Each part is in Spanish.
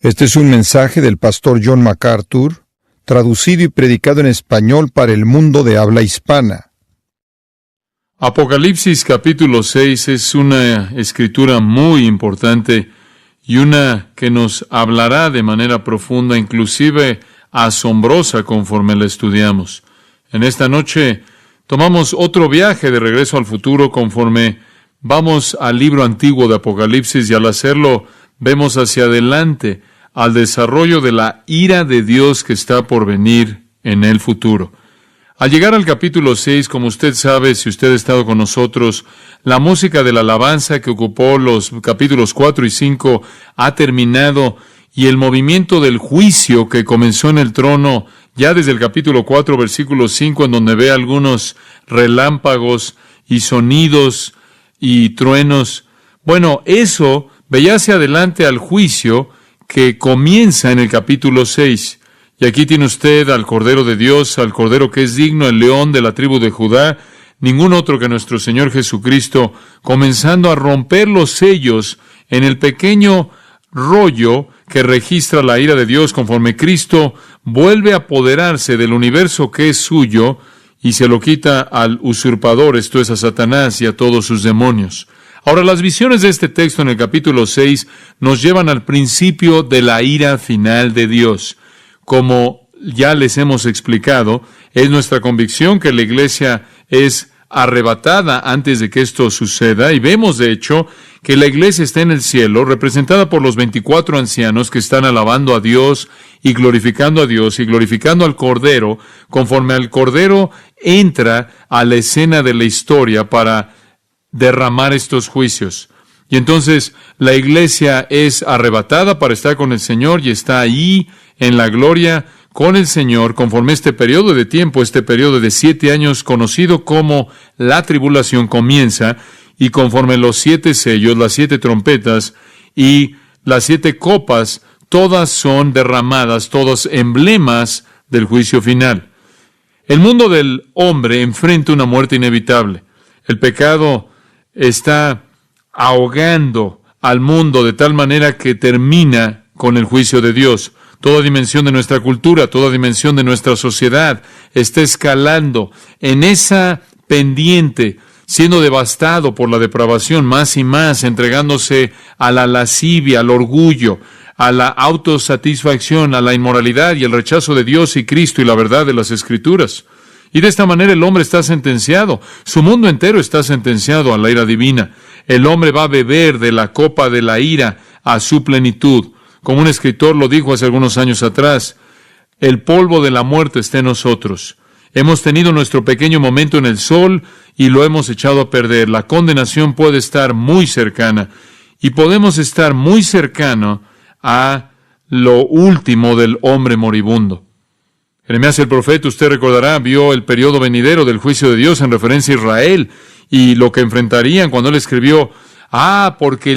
Este es un mensaje del pastor John MacArthur, traducido y predicado en español para el mundo de habla hispana. Apocalipsis capítulo 6 es una escritura muy importante y una que nos hablará de manera profunda, inclusive asombrosa conforme la estudiamos. En esta noche tomamos otro viaje de regreso al futuro conforme vamos al libro antiguo de Apocalipsis, y al hacerlo vemos hacia adelante al desarrollo de la ira de Dios que está por venir en el futuro. Al llegar al capítulo 6, como usted sabe, si usted ha estado con nosotros, la música de la alabanza que ocupó los capítulos 4 y 5 ha terminado, y el movimiento del juicio que comenzó en el trono ya desde el capítulo 4, versículo 5, en donde ve algunos relámpagos y sonidos y truenos. Bueno, eso veía hacia adelante al juicio que comienza en el capítulo 6. Y aquí tiene usted al Cordero de Dios, al Cordero que es digno, el León de la tribu de Judá, ningún otro que nuestro Señor Jesucristo, comenzando a romper los sellos en el pequeño rollo que registra la ira de Dios conforme Cristo vuelve a apoderarse del universo que es suyo y se lo quita al usurpador, esto es, a Satanás y a todos sus demonios. Ahora, las visiones de este texto en el capítulo 6 nos llevan al principio de la ira final de Dios. Como ya les hemos explicado, es nuestra convicción que la iglesia es arrebatada antes de que esto suceda, y vemos de hecho que la iglesia está en el cielo, representada por los 24 ancianos que están alabando a Dios y glorificando a Dios y glorificando al Cordero, conforme al Cordero entra a la escena de la historia para derramar estos juicios. Y entonces la iglesia es arrebatada para estar con el Señor y está ahí en la gloria con el Señor conforme este periodo de tiempo, este periodo de 7 años conocido como la tribulación comienza, y conforme los 7 sellos, las 7 trompetas y las 7 copas, todas son derramadas, todos emblemas del juicio final. El mundo del hombre enfrenta una muerte inevitable. El pecado está ahogando al mundo de tal manera que termina con el juicio de Dios. Toda dimensión de nuestra cultura, toda dimensión de nuestra sociedad está escalando en esa pendiente, siendo devastado por la depravación más y más, entregándose a la lascivia, al orgullo, a la autosatisfacción, a la inmoralidad y el rechazo de Dios y Cristo y la verdad de las Escrituras. Y de esta manera el hombre está sentenciado. Su mundo entero está sentenciado a la ira divina. El hombre va a beber de la copa de la ira a su plenitud. Como un escritor lo dijo hace algunos años atrás, el polvo de la muerte está en nosotros. Hemos tenido nuestro pequeño momento en el sol y lo hemos echado a perder. La condenación puede estar muy cercana y podemos estar muy cercano a lo último del hombre moribundo. Jeremías el profeta, usted recordará, vio el periodo venidero del juicio de Dios en referencia a Israel y lo que enfrentarían cuando él escribió, porque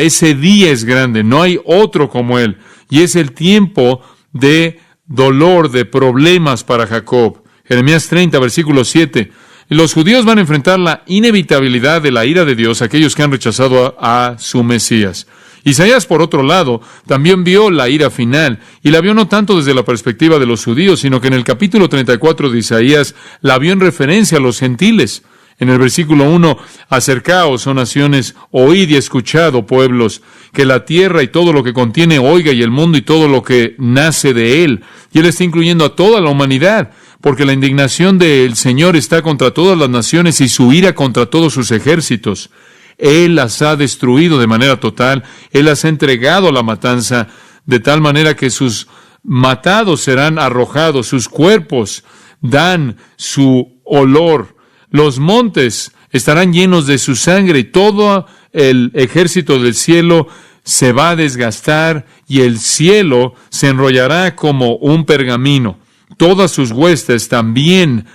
ese día es grande, no hay otro como él, y es el tiempo de dolor, de problemas para Jacob. Jeremías 30, versículo 7. Los judíos van a enfrentar la inevitabilidad de la ira de Dios, aquellos que han rechazado a su Mesías. Isaías, por otro lado, también vio la ira final, y la vio no tanto desde la perspectiva de los judíos, sino que en el capítulo 34 de Isaías la vio en referencia a los gentiles. En el versículo 1, acercaos, oh naciones, oíd y escuchad, oh pueblos, que la tierra y todo lo que contiene oiga, y el mundo y todo lo que nace de él. Y él está incluyendo a toda la humanidad, porque la indignación del Señor está contra todas las naciones y su ira contra todos sus ejércitos. Él las ha destruido de manera total, Él las ha entregado a la matanza, de tal manera que sus matados serán arrojados, sus cuerpos dan su olor, los montes estarán llenos de su sangre y todo el ejército del cielo se va a desgastar y el cielo se enrollará como un pergamino. Todas sus huestes también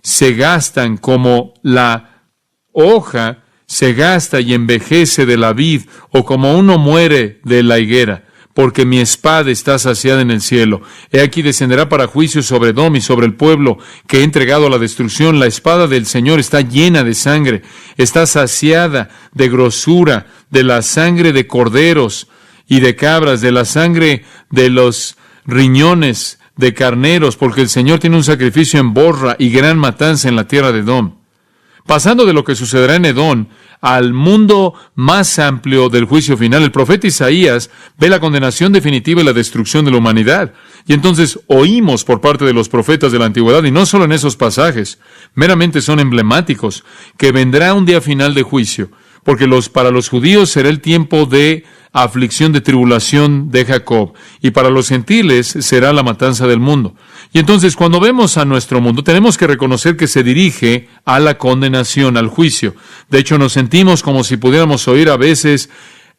se gastan como la hoja se gasta y envejece de la vid, o como uno muere de la higuera, porque mi espada está saciada en el cielo. He aquí descenderá para juicio sobre Edom y sobre el pueblo que he entregado a la destrucción. La espada del Señor está llena de sangre, está saciada de grosura, de la sangre de corderos y de cabras, de la sangre de los riñones de carneros, porque el Señor tiene un sacrificio en Borra y gran matanza en la tierra de Edom. Pasando de lo que sucederá en Edom al mundo más amplio del juicio final, el profeta Isaías ve la condenación definitiva y la destrucción de la humanidad. Y entonces oímos por parte de los profetas de la antigüedad, y no solo en esos pasajes, meramente son emblemáticos, que vendrá un día final de juicio, porque para los judíos será el tiempo de aflicción, de tribulación de Jacob, y para los gentiles será la matanza del mundo. Y entonces, cuando vemos a nuestro mundo, tenemos que reconocer que se dirige a la condenación, al juicio. De hecho, nos sentimos como si pudiéramos oír a veces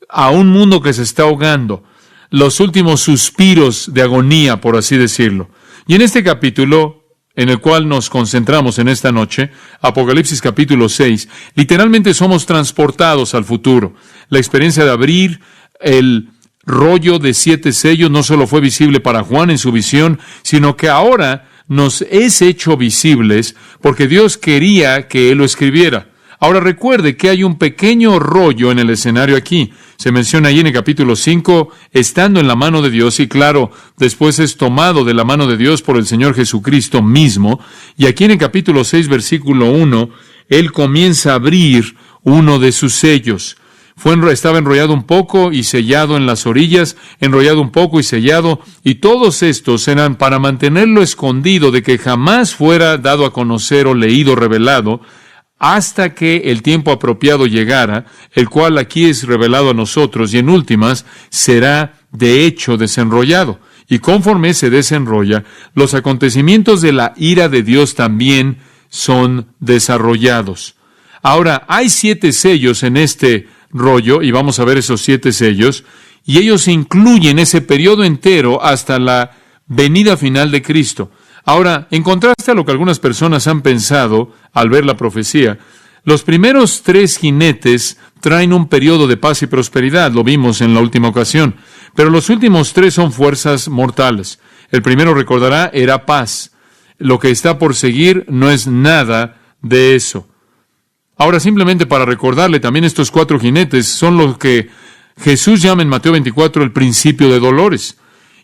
a un mundo que se está ahogando, los últimos suspiros de agonía, por así decirlo. Y en este capítulo, en el cual nos concentramos en esta noche, Apocalipsis capítulo 6, literalmente somos transportados al futuro. La experiencia de abrir el rollo de 7 sellos no solo fue visible para Juan en su visión, sino que ahora nos es hecho visibles porque Dios quería que él lo escribiera. Ahora recuerde que hay un pequeño rollo en el escenario aquí. Se menciona ahí en el capítulo 5, estando en la mano de Dios, y claro, después es tomado de la mano de Dios por el Señor Jesucristo mismo. Y aquí en el capítulo 6, versículo 1, él comienza a abrir uno de sus sellos. Estaba enrollado un poco y sellado en las orillas, enrollado un poco y sellado, y todos estos eran para mantenerlo escondido de que jamás fuera dado a conocer o leído, revelado, hasta que el tiempo apropiado llegara, el cual aquí es revelado a nosotros, y en últimas será de hecho desenrollado. Y conforme se desenrolla, los acontecimientos de la ira de Dios también son desarrollados. Ahora, hay 7 sellos en este rollo, y vamos a ver esos 7 sellos, y ellos incluyen ese periodo entero hasta la venida final de Cristo. Ahora, en contraste a lo que algunas personas han pensado al ver la profecía, los primeros 3 jinetes traen un periodo de paz y prosperidad, lo vimos en la última ocasión, pero los últimos 3 son fuerzas mortales. El primero, recordará, era paz. Lo que está por seguir no es nada de eso. Ahora, simplemente para recordarle, también estos 4 jinetes son los que Jesús llama en Mateo 24 el principio de dolores.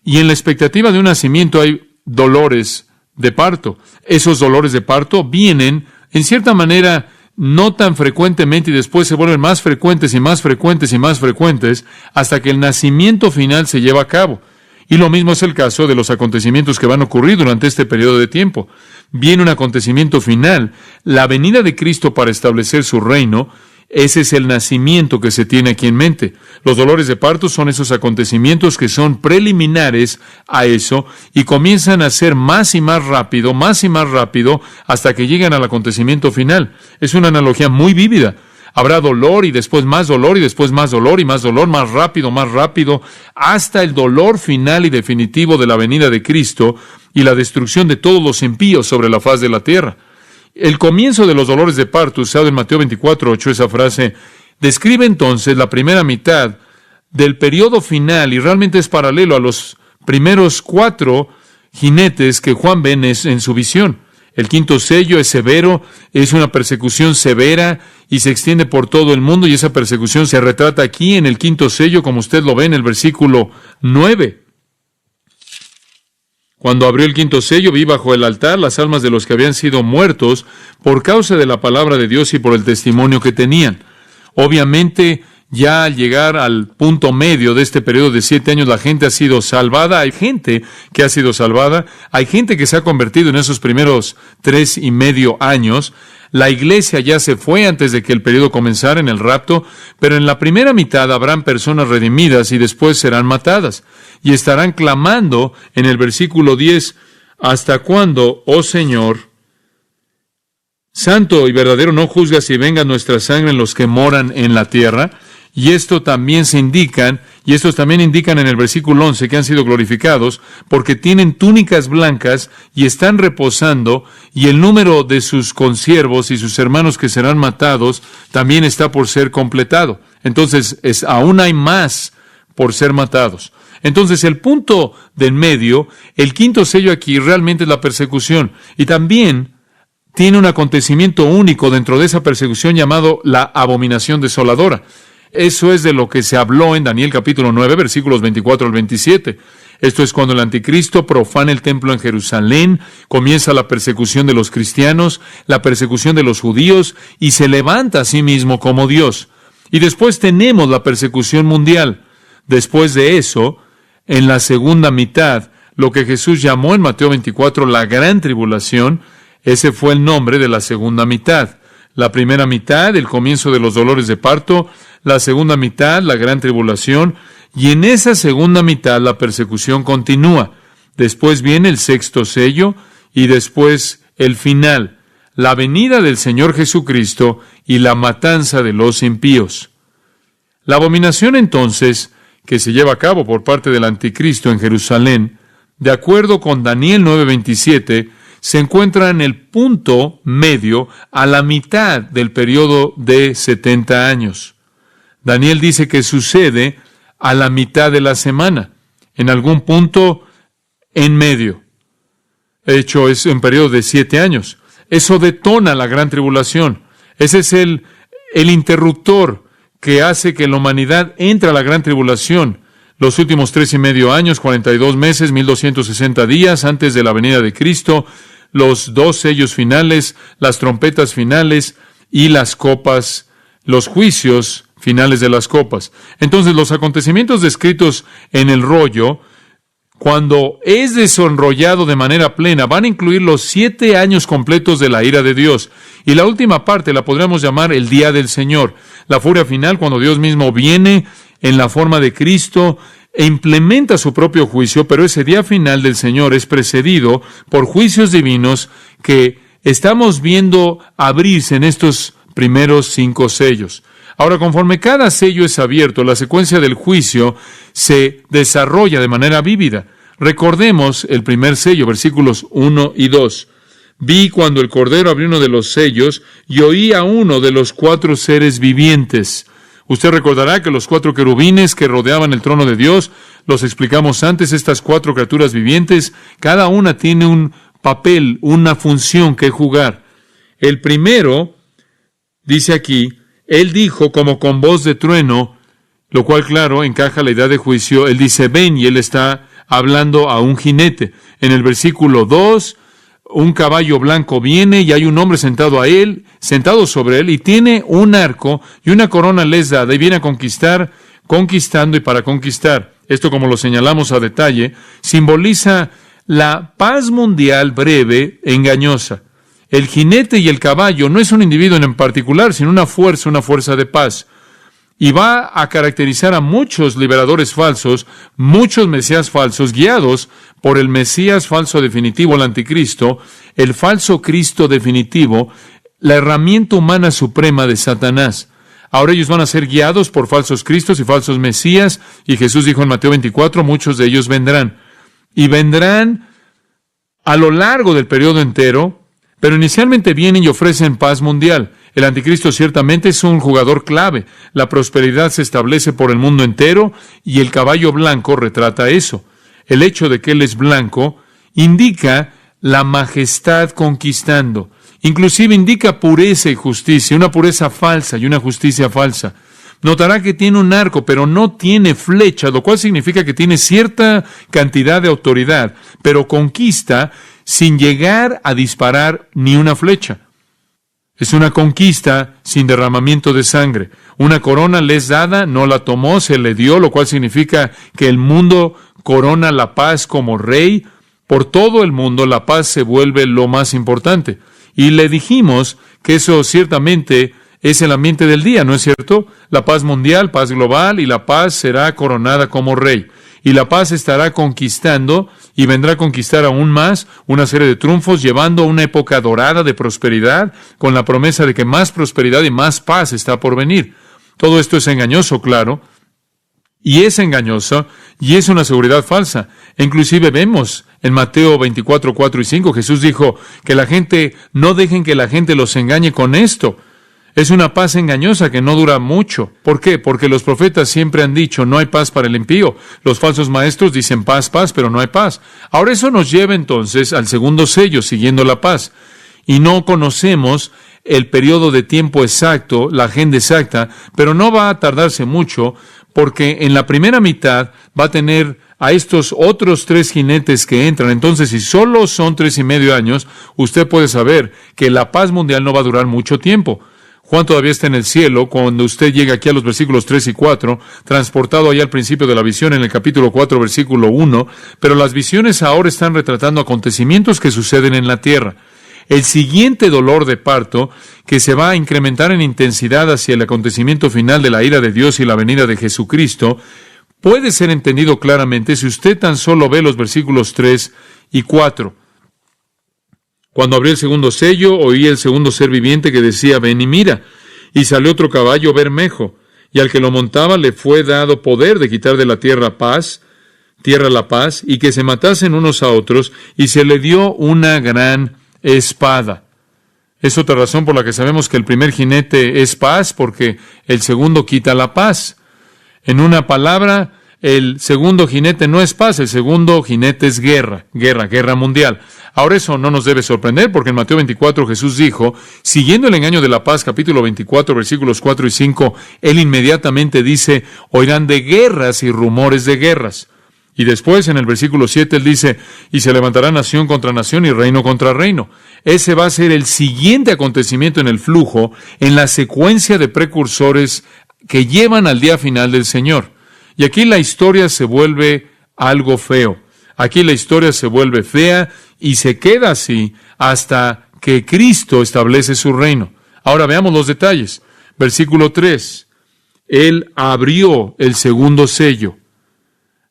Y en la expectativa de un nacimiento hay dolores de parto. Esos dolores de parto vienen, en cierta manera, no tan frecuentemente, y después se vuelven más frecuentes y más frecuentes y más frecuentes, hasta que el nacimiento final se lleva a cabo. Y lo mismo es el caso de los acontecimientos que van a ocurrir durante este periodo de tiempo. Viene un acontecimiento final, la venida de Cristo para establecer su reino. Ese es el nacimiento que se tiene aquí en mente. Los dolores de parto son esos acontecimientos que son preliminares a eso y comienzan a ser más y más rápido, hasta que llegan al acontecimiento final. Es una analogía muy vívida. Habrá dolor y después más dolor y después más dolor y más dolor, más rápido, hasta el dolor final y definitivo de la venida de Cristo y la destrucción de todos los impíos sobre la faz de la tierra. El comienzo de los dolores de parto, usado en Mateo 24:8, esa frase, describe entonces la primera mitad del periodo final y realmente es paralelo a los primeros 4 jinetes que Juan ve en su visión. El 5º sello es severo, es una persecución severa y se extiende por todo el mundo, y esa persecución se retrata aquí en el 5º sello, como usted lo ve en el versículo 9. Cuando abrió el 5º sello, vi bajo el altar las almas de los que habían sido muertos por causa de la palabra de Dios y por el testimonio que tenían. Obviamente, ya al llegar al punto medio de este periodo de 7 años, la gente ha sido salvada. Hay gente que ha sido salvada. Hay gente que se ha convertido en esos primeros 3.5 años. La iglesia ya se fue antes de que el periodo comenzara en el rapto, pero en la primera mitad habrán personas redimidas y después serán matadas. Y estarán clamando en el versículo 10, ¿hasta cuándo, oh Señor, santo y verdadero, no juzgas y venga nuestra sangre en los que moran en la tierra? Y estos también indican en el versículo 11 que han sido glorificados porque tienen túnicas blancas y están reposando, y el número de sus consiervos y sus hermanos que serán matados también está por ser completado. Entonces, aún hay más por ser matados. Entonces, el punto de en medio, el 5º sello aquí realmente es la persecución, y también tiene un acontecimiento único dentro de esa persecución llamado la abominación desoladora. Eso es de lo que se habló en Daniel capítulo 9, versículos 24 al 27. Esto es cuando el anticristo profana el templo en Jerusalén, comienza la persecución de los cristianos, la persecución de los judíos, y se levanta a sí mismo como Dios. Y después tenemos la persecución mundial. Después de eso, en la segunda mitad, lo que Jesús llamó en Mateo 24 la gran tribulación, ese fue el nombre de la segunda mitad. La primera mitad, el comienzo de los dolores de parto; la segunda mitad, la gran tribulación; y en esa segunda mitad la persecución continúa. Después viene el sexto sello, y después el final, la venida del Señor Jesucristo y la matanza de los impíos. La abominación entonces, que se lleva a cabo por parte del anticristo en Jerusalén, de acuerdo con Daniel 9:27, se encuentra en el punto medio a la mitad del periodo de 70 años. Daniel dice que sucede a la mitad de la semana, en algún punto en medio. De hecho, es un periodo de 7 años. Eso detona la gran tribulación. Ese es el interruptor que hace que la humanidad entre a la gran tribulación. Los últimos 3.5 años, 42 meses, 1260 días antes de la venida de Cristo, los 2 sellos finales, las trompetas finales y las copas, los juicios finales de las copas. Entonces, los acontecimientos descritos en el rollo, cuando es desenrollado de manera plena, van a incluir los 7 años completos de la ira de Dios. Y la última parte la podríamos llamar el día del Señor. La furia final, cuando Dios mismo viene en la forma de Cristo e implementa su propio juicio, pero ese día final del Señor es precedido por juicios divinos que estamos viendo abrirse en estos primeros 5 sellos. Ahora, conforme cada sello es abierto, la secuencia del juicio se desarrolla de manera vívida. Recordemos el primer sello, versículos 1 y 2. Vi cuando el Cordero abrió uno de los sellos y oí a uno de los 4 seres vivientes. Usted recordará que los 4 querubines que rodeaban el trono de Dios, los explicamos antes, estas 4 criaturas vivientes, cada una tiene un papel, una función que jugar. El primero, dice aquí, él dijo como con voz de trueno, lo cual, claro, encaja la idea de juicio. Él dice, ven, y él está hablando a un jinete. En el versículo 2, un caballo blanco viene y hay un hombre sentado sobre él, y tiene un arco y una corona les dada, y viene a conquistar, conquistando y para conquistar. Esto, como lo señalamos a detalle, simboliza la paz mundial breve e engañosa. El jinete y el caballo no es un individuo en particular, sino una fuerza de paz. Y va a caracterizar a muchos liberadores falsos, muchos mesías falsos, guiados por el mesías falso definitivo, el anticristo, el falso Cristo definitivo, la herramienta humana suprema de Satanás. Ahora ellos van a ser guiados por falsos cristos y falsos mesías, y Jesús dijo en Mateo 24, muchos de ellos vendrán. Y vendrán a lo largo del periodo entero, pero inicialmente vienen y ofrecen paz mundial. El anticristo ciertamente es un jugador clave. La prosperidad se establece por el mundo entero y el caballo blanco retrata eso. El hecho de que él es blanco indica la majestad conquistando. Inclusive indica pureza y justicia, una pureza falsa y una justicia falsa. Notará que tiene un arco, pero no tiene flecha, lo cual significa que tiene cierta cantidad de autoridad, pero conquista sin llegar a disparar ni una flecha. Es una conquista sin derramamiento de sangre. Una corona le es dada, no la tomó, se le dio, lo cual significa que el mundo corona la paz como rey. Por todo el mundo la paz se vuelve lo más importante. Y le dijimos que eso ciertamente es el ambiente del día, ¿no es cierto? La paz mundial, paz global, y la paz será coronada como rey. Y la paz estará conquistando y vendrá a conquistar aún más una serie de triunfos, llevando a una época dorada de prosperidad, con la promesa de que más prosperidad y más paz está por venir. Todo esto es engañoso, claro, y es engañoso, y es una seguridad falsa. E inclusive vemos en Mateo 24, 4 y 5, Jesús dijo que no dejen que la gente los engañe con esto. Es una paz engañosa que no dura mucho. ¿Por qué? Porque los profetas siempre han dicho, no hay paz para el impío. Los falsos maestros dicen paz, paz, pero no hay paz. Ahora eso nos lleva entonces al segundo sello, siguiendo la paz. y no conocemos el periodo de tiempo exacto, la agenda exacta, pero no va a tardarse mucho, porque en la primera mitad va a tener a estos otros 3 jinetes que entran. Entonces, si solo son 3.5 años, usted puede saber que la paz mundial no va a durar mucho tiempo. Juan todavía está en el cielo cuando usted llega aquí a los versículos 3 y 4, transportado allá al principio de la visión en el capítulo 4, versículo 1, pero las visiones ahora están retratando acontecimientos que suceden en la tierra. El siguiente dolor de parto, que se va a incrementar en intensidad hacia el acontecimiento final de la ira de Dios y la venida de Jesucristo, puede ser entendido claramente si usted tan solo ve los versículos 3 y 4. Cuando abrió el segundo sello, oí el segundo ser viviente que decía, ven y mira. Y salió otro caballo bermejo, y al que lo montaba le fue dado poder de quitar de la tierra la paz, y que se matasen unos a otros, y se le dio una gran espada. Es otra razón por la que sabemos que el primer jinete es paz, porque el segundo quita la paz. En una palabra, el segundo jinete no es paz, el segundo jinete es guerra mundial. Ahora eso no nos debe sorprender, porque en Mateo 24 Jesús dijo, siguiendo el engaño de la paz, capítulo 24, versículos 4 y 5, Él inmediatamente dice, oirán de guerras y rumores de guerras. Y después, en el versículo 7, Él dice, y se levantará nación contra nación y reino contra reino. Ese va a ser el siguiente acontecimiento en el flujo, en la secuencia de precursores que llevan al día final del Señor. Y aquí la historia se vuelve algo feo. Aquí la historia se vuelve fea y se queda así hasta que Cristo establece su reino. Ahora veamos los detalles. Versículo 3. Él abrió el segundo sello.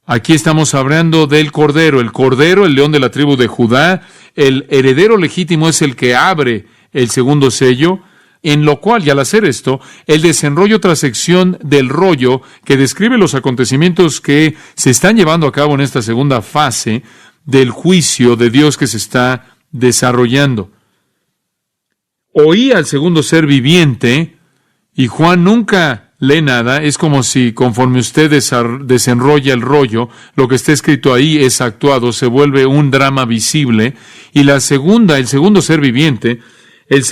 Aquí estamos hablando del Cordero. El Cordero, el león de la tribu de Judá, el heredero legítimo es el que abre el segundo sello, en lo cual, y al hacer esto, Él desenrolla otra sección del rollo que describe los acontecimientos que se están llevando a cabo en esta segunda fase del juicio de Dios que se está desarrollando. Oí al segundo ser viviente, y Juan nunca lee nada. Es como si, conforme usted desenrolla el rollo, lo que está escrito ahí es actuado, se vuelve un drama visible. Y el segundo ser viviente, el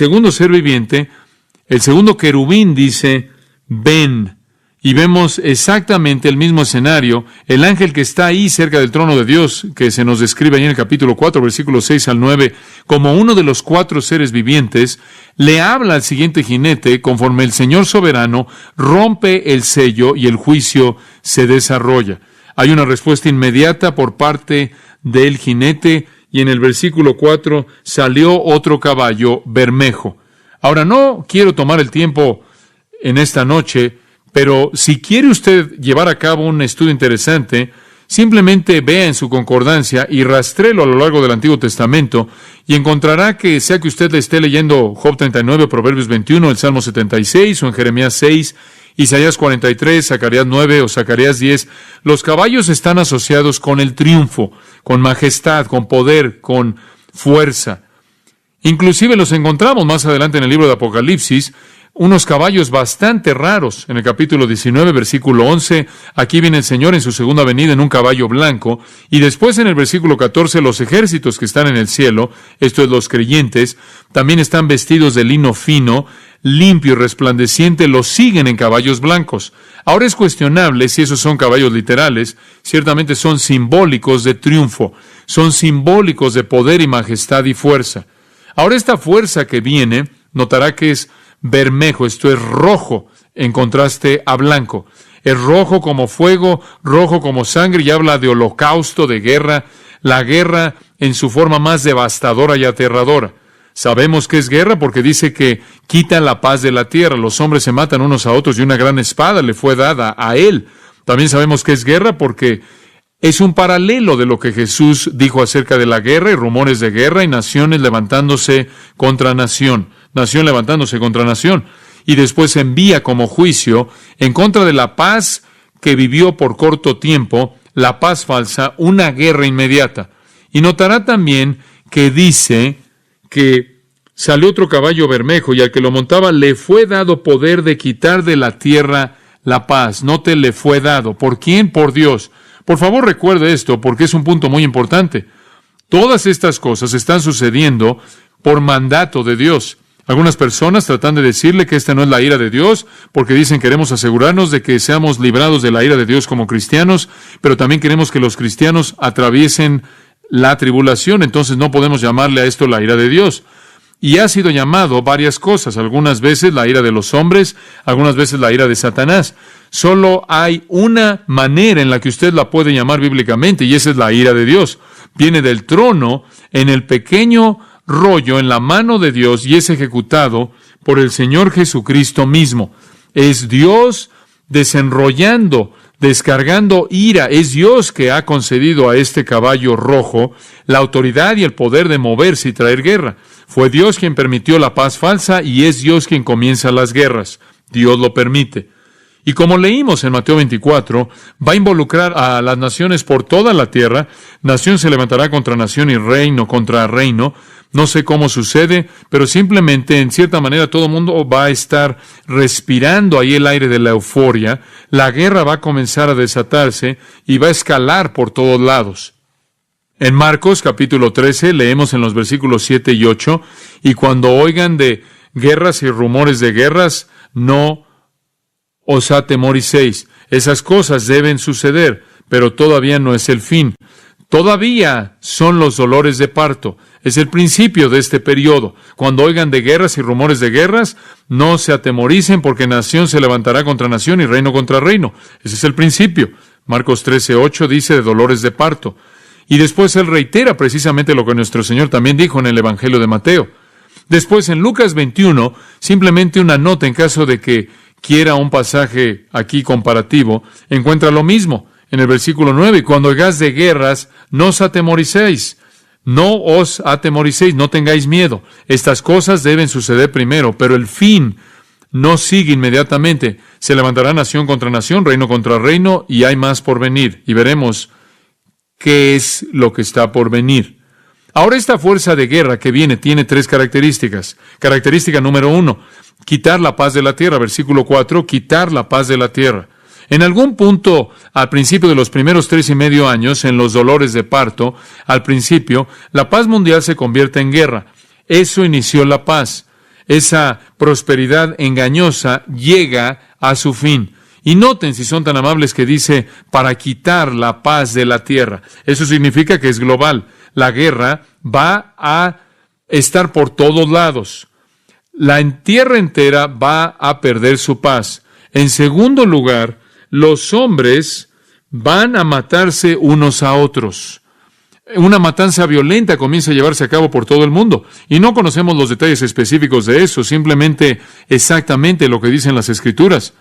segundo querubín dice, ven. Y vemos exactamente el mismo escenario. El ángel que está ahí cerca del trono de Dios, que se nos describe ahí en el capítulo 4, versículos 6 al 9, como uno de los 4 seres vivientes, le habla al siguiente jinete conforme el Señor soberano rompe el sello y el juicio se desarrolla. Hay una respuesta inmediata por parte del jinete, y en el versículo 4 salió otro caballo bermejo. Ahora, no quiero tomar el tiempo en esta noche, pero si quiere usted llevar a cabo un estudio interesante, simplemente vea en su concordancia y rastréelo a lo largo del Antiguo Testamento, y encontrará que, sea que usted le esté leyendo Job 39, Proverbios 21, el Salmo 76, o en Jeremías 6, Isaías 43, Zacarías 9 o Zacarías 10, los caballos están asociados con el triunfo, con majestad, con poder, con fuerza. Inclusive los encontramos más adelante en el libro de Apocalipsis, unos caballos bastante raros. En el capítulo 19, versículo 11, aquí viene el Señor en su segunda venida en un caballo blanco, y después en el versículo 14, los ejércitos que están en el cielo, esto es los creyentes, también están vestidos de lino fino, limpio y resplandeciente, los siguen en caballos blancos. Ahora es cuestionable si esos son caballos literales. Ciertamente son simbólicos de triunfo, son simbólicos de poder y majestad y fuerza. Ahora esta fuerza que viene, notará que es bermejo, esto es rojo, en contraste a blanco. Es rojo como fuego, rojo como sangre, y habla de holocausto, de guerra, la guerra en su forma más devastadora y aterradora. Sabemos que es guerra porque dice que quita la paz de la tierra, los hombres se matan unos a otros y una gran espada le fue dada a él. También sabemos que es guerra porque es un paralelo de lo que Jesús dijo acerca de la guerra y rumores de guerra y naciones levantándose contra nación levantándose contra nación, y después envía como juicio en contra de la paz que vivió por corto tiempo, la paz falsa, una guerra inmediata. Y notará también que dice que salió otro caballo bermejo, y al que lo montaba le fue dado poder de quitar de la tierra la paz. Note, le fue dado. ¿Por quién? Por Dios. Por favor, recuerde esto, porque es un punto muy importante. Todas estas cosas están sucediendo por mandato de Dios. Algunas personas tratan de decirle que esta no es la ira de Dios, porque dicen queremos asegurarnos de que seamos librados de la ira de Dios como cristianos, pero también queremos que los cristianos atraviesen la tribulación, entonces no podemos llamarle a esto la ira de Dios. Y ha sido llamado varias cosas, algunas veces la ira de los hombres, algunas veces la ira de Satanás. Solo hay una manera en la que usted la puede llamar bíblicamente, y esa es la ira de Dios. Viene del trono en el pequeño rollo en la mano de Dios y es ejecutado por el Señor Jesucristo mismo. Es Dios desenrollando, descargando ira. Es Dios que ha concedido a este caballo rojo la autoridad y el poder de moverse y traer guerra. Fue Dios quien permitió la paz falsa y es Dios quien comienza las guerras. Dios lo permite. Y como leímos en Mateo 24, va a involucrar a las naciones por toda la tierra. Nación se levantará contra nación y reino contra reino. No sé cómo sucede, pero simplemente, en cierta manera, todo el mundo va a estar respirando ahí el aire de la euforia. La guerra va a comenzar a desatarse y va a escalar por todos lados. En Marcos capítulo 13 leemos en los versículos 7 y 8, y cuando oigan de guerras y rumores de guerras, no os atemoricéis. Esas cosas deben suceder, pero todavía no es el fin. Todavía son los dolores de parto. Es el principio de este periodo. Cuando oigan de guerras y rumores de guerras, no se atemoricen, porque nación se levantará contra nación y reino contra reino. Ese es el principio. Marcos 13:8 dice de dolores de parto. Y después él reitera precisamente lo que nuestro Señor también dijo en el Evangelio de Mateo. Después en Lucas 21, simplemente una nota en caso de que quiera un pasaje aquí comparativo, encuentra lo mismo. En el versículo 9, cuando oigáis de guerras, no os atemoricéis. No os atemoricéis, no tengáis miedo. Estas cosas deben suceder primero, pero el fin no sigue inmediatamente. Se levantará nación contra nación, reino contra reino, y hay más por venir. Y veremos qué es lo que está por venir. Ahora, esta fuerza de guerra que viene tiene tres características. Característica número 1, quitar la paz de la tierra. Versículo 4, quitar la paz de la tierra. En algún punto, al principio de los primeros 3.5 años, en los dolores de parto, al principio, la paz mundial se convierte en guerra. Eso inició la paz. Esa prosperidad engañosa llega a su fin. Y noten, si son tan amables, que dice, para quitar la paz de la tierra. Eso significa que es global. La guerra va a estar por todos lados. La tierra entera va a perder su paz. En segundo lugar, los hombres van a matarse unos a otros. Una matanza violenta comienza a llevarse a cabo por todo el mundo. Y no conocemos los detalles específicos de eso, simplemente exactamente lo que dicen las Escrituras.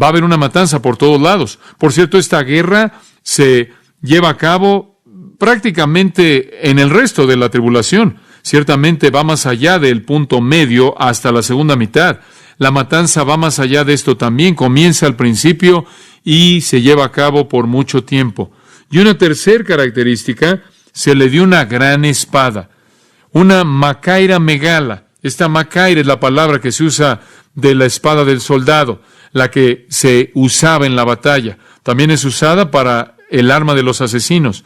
Va a haber una matanza por todos lados. Por cierto, esta guerra se lleva a cabo prácticamente en el resto de la tribulación. Ciertamente va más allá del punto medio hasta la segunda mitad. La matanza va más allá de esto también. Comienza al principio y se lleva a cabo por mucho tiempo. Y una tercera característica, se le dio una gran espada, una macaira megala. Esta macaira es la palabra que se usa de la espada del soldado, la que se usaba en la batalla. También es usada para el arma de los asesinos.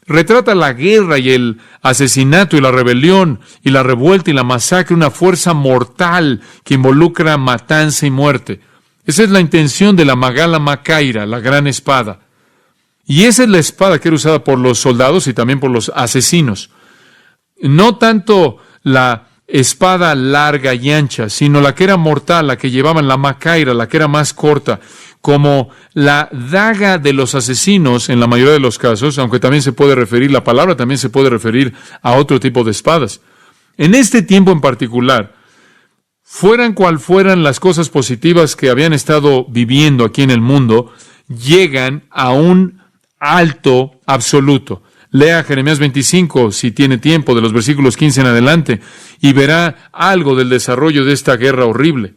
Retrata la guerra y el asesinato y la rebelión y la revuelta y la masacre, una fuerza mortal que involucra matanza y muerte. Esa es la intención de la Magala Macaira, la gran espada. Y esa es la espada que era usada por los soldados y también por los asesinos. No tanto la espada larga y ancha, sino la que era mortal, la que llevaban, la Macaira, la que era más corta, como la daga de los asesinos en la mayoría de los casos, aunque también se puede referir, la palabra también se puede referir a otro tipo de espadas. En este tiempo en particular, fueran cual fueran las cosas positivas que habían estado viviendo aquí en el mundo, llegan a un alto absoluto. Lea Jeremías 25, si tiene tiempo, de los versículos 15 en adelante, y verá algo del desarrollo de esta guerra horrible.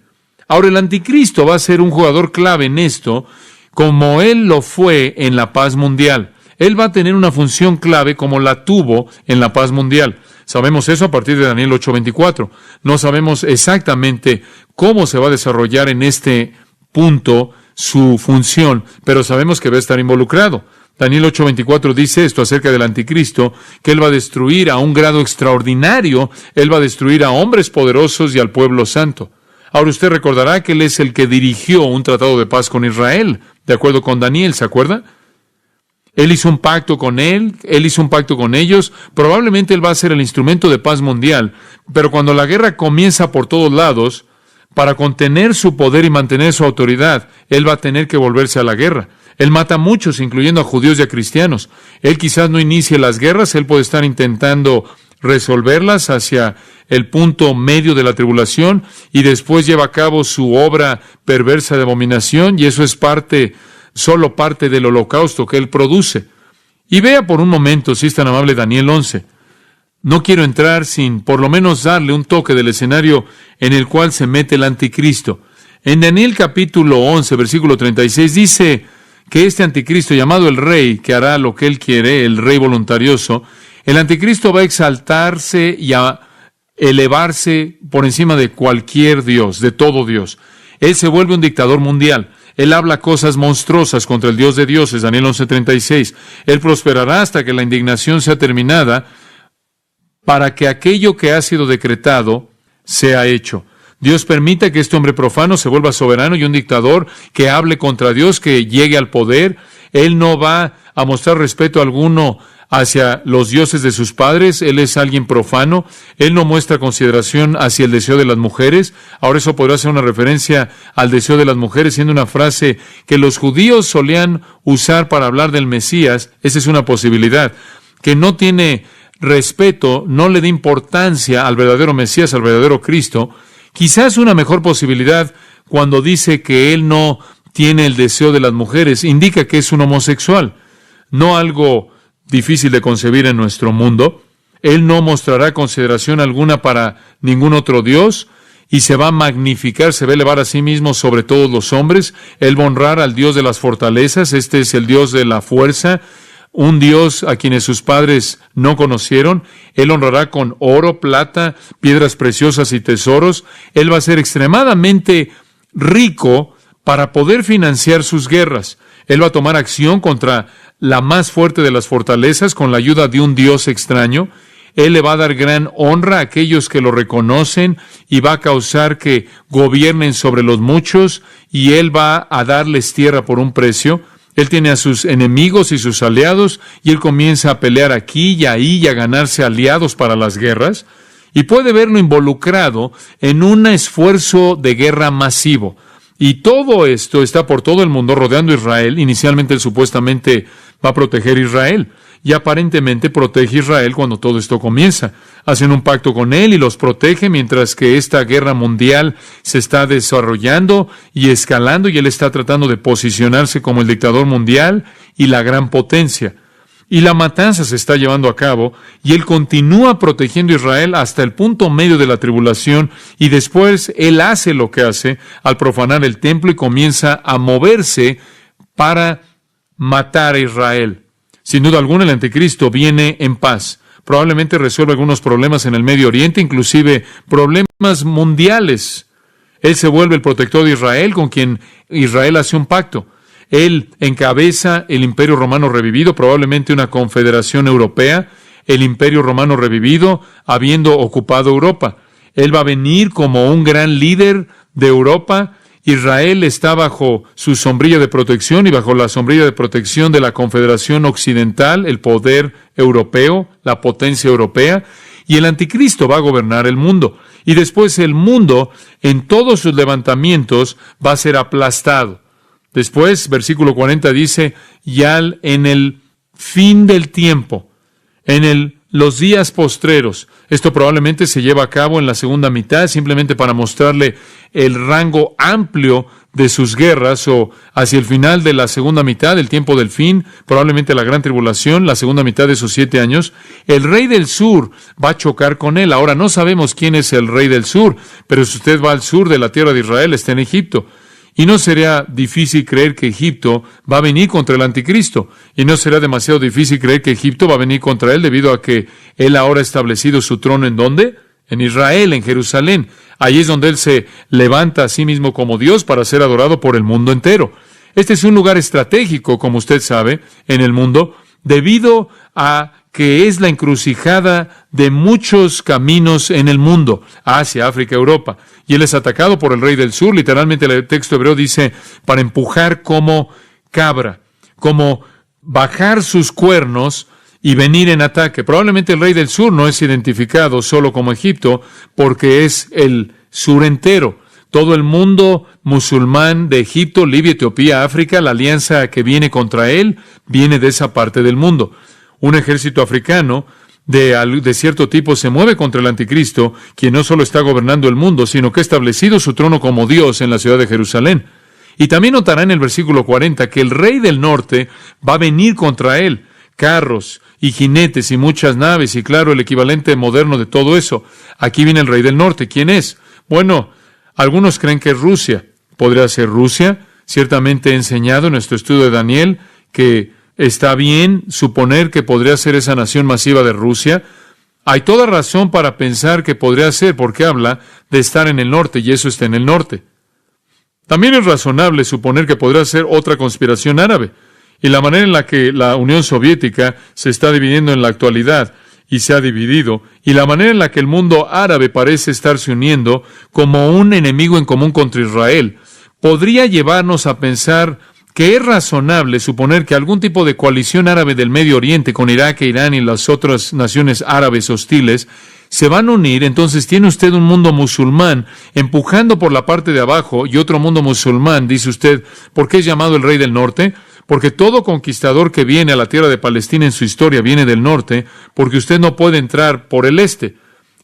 Ahora, el anticristo va a ser un jugador clave en esto, como él lo fue en la paz mundial. Él va a tener una función clave como la tuvo en la paz mundial. Sabemos eso a partir de Daniel 8:24. No sabemos exactamente cómo se va a desarrollar en este punto su función, pero sabemos que va a estar involucrado. Daniel 8:24 dice esto acerca del anticristo, que él va a destruir a un grado extraordinario, él va a destruir a hombres poderosos y al pueblo santo. Ahora usted recordará que él es el que dirigió un tratado de paz con Israel, de acuerdo con Daniel, ¿se acuerda? Él hizo un pacto con él hizo un pacto con ellos, probablemente él va a ser el instrumento de paz mundial, pero cuando la guerra comienza por todos lados, para contener su poder y mantener su autoridad, él va a tener que volverse a la guerra. Él mata a muchos, incluyendo a judíos y a cristianos. Él quizás no inicie las guerras, él puede estar intentando resolverlas hacia el punto medio de la tribulación y después lleva a cabo su obra perversa de abominación, y eso es solo parte del holocausto que él produce. Y vea por un momento, si es tan amable, Daniel 11. No quiero entrar sin por lo menos darle un toque del escenario en el cual se mete el anticristo. En Daniel capítulo 11, versículo 36, dice que este anticristo, llamado el rey, que hará lo que él quiere, el rey voluntarioso, el anticristo va a exaltarse y a elevarse por encima de cualquier Dios, de todo Dios. Él se vuelve un dictador mundial. Él habla cosas monstruosas contra el Dios de dioses, Daniel 11:36. Él prosperará hasta que la indignación sea terminada para que aquello que ha sido decretado sea hecho. Dios permite que este hombre profano se vuelva soberano y un dictador que hable contra Dios, que llegue al poder. Él no va a mostrar respeto alguno hacia los dioses de sus padres. Él es alguien profano. Él no muestra consideración hacia el deseo de las mujeres. Ahora eso podrá ser una referencia al deseo de las mujeres, siendo una frase que los judíos solían usar para hablar del Mesías. Esa es una posibilidad. Que no tiene respeto, no le da importancia al verdadero Mesías, al verdadero Cristo. Quizás una mejor posibilidad cuando dice que él no tiene el deseo de las mujeres, indica que es un homosexual. No algo difícil de concebir en nuestro mundo. Él no mostrará consideración alguna para ningún otro Dios y se va a magnificar, se va a elevar a sí mismo sobre todos los hombres. Él va a honrar al Dios de las fortalezas. Este es el Dios de la fuerza, un Dios a quienes sus padres no conocieron. Él honrará con oro, plata, piedras preciosas y tesoros. Él va a ser extremadamente rico para poder financiar sus guerras. Él va a tomar acción contra la más fuerte de las fortalezas con la ayuda de un Dios extraño. Él le va a dar gran honra a aquellos que lo reconocen y va a causar que gobiernen sobre los muchos, y él va a darles tierra por un precio. Él tiene a sus enemigos y sus aliados, y él comienza a pelear aquí y ahí y a ganarse aliados para las guerras, y puede verlo involucrado en un esfuerzo de guerra masivo. Y todo esto está por todo el mundo rodeando a Israel. Inicialmente él supuestamente va a proteger a Israel, y aparentemente protege a Israel cuando todo esto comienza. Hacen un pacto con él y los protege mientras que esta guerra mundial se está desarrollando y escalando, y él está tratando de posicionarse como el dictador mundial y la gran potencia. Y la matanza se está llevando a cabo, y él continúa protegiendo a Israel hasta el punto medio de la tribulación, y después él hace lo que hace al profanar el templo y comienza a moverse para matar a Israel. Sin duda alguna, el anticristo viene en paz. Probablemente resuelve algunos problemas en el Medio Oriente, inclusive problemas mundiales. Él se vuelve el protector de Israel, con quien Israel hace un pacto. Él encabeza el Imperio Romano revivido, probablemente una confederación europea, el Imperio Romano revivido, habiendo ocupado Europa. Él va a venir como un gran líder de Europa. Israel está bajo su sombrilla de protección y bajo la sombrilla de protección de la Confederación Occidental, el poder europeo, la potencia europea, y el anticristo va a gobernar el mundo. Y después el mundo, en todos sus levantamientos, va a ser aplastado. Después, versículo 40 dice, ya en el fin del tiempo, los días postreros. Esto probablemente se lleva a cabo en la segunda mitad, simplemente para mostrarle el rango amplio de sus guerras, o hacia el final de la segunda mitad, el tiempo del fin, probablemente la gran tribulación, la segunda mitad de esos 7 años. El rey del sur va a chocar con él. Ahora, no sabemos quién es el rey del sur, pero si usted va al sur de la tierra de Israel, está en Egipto. Y no sería difícil creer que Egipto va a venir contra el anticristo. Y no será demasiado difícil creer que Egipto va a venir contra él, debido a que él ahora ha establecido su trono ¿en dónde? En Israel, en Jerusalén. Allí es donde él se levanta a sí mismo como Dios para ser adorado por el mundo entero. Este es un lugar estratégico, como usted sabe, en el mundo, debido a que es la encrucijada de muchos caminos en el mundo, Asia, África, Europa. Y él es atacado por el rey del sur. Literalmente el texto hebreo dice, para empujar como cabra, como bajar sus cuernos y venir en ataque. Probablemente el rey del sur no es identificado solo como Egipto, porque es el sur entero. Todo el mundo musulmán de Egipto, Libia, Etiopía, África, la alianza que viene contra él, viene de esa parte del mundo. Un ejército africano de cierto tipo se mueve contra el anticristo, quien no solo está gobernando el mundo, sino que ha establecido su trono como Dios en la ciudad de Jerusalén. Y también notará en el versículo 40 que el rey del norte va a venir contra él, carros y jinetes y muchas naves, y claro, el equivalente moderno de todo eso. Aquí viene el rey del norte. ¿Quién es? Bueno, algunos creen que es Rusia. ¿Podría ser Rusia? Ciertamente he enseñado en nuestro estudio de Daniel que está bien suponer que podría ser esa nación masiva de Rusia. Hay toda razón para pensar que podría ser, porque habla de estar en el norte, y eso está en el norte. También es razonable suponer que podría ser otra conspiración árabe, y la manera en la que la Unión Soviética se está dividiendo en la actualidad, y se ha dividido, y la manera en la que el mundo árabe parece estarse uniendo como un enemigo en común contra Israel, podría llevarnos a pensar que es razonable suponer que algún tipo de coalición árabe del Medio Oriente con Irak e Irán y las otras naciones árabes hostiles se van a unir. Entonces tiene usted un mundo musulmán empujando por la parte de abajo y otro mundo musulmán, dice usted. ¿Por qué es llamado el rey del norte? Porque todo conquistador que viene a la tierra de Palestina en su historia viene del norte, porque usted no puede entrar por el este.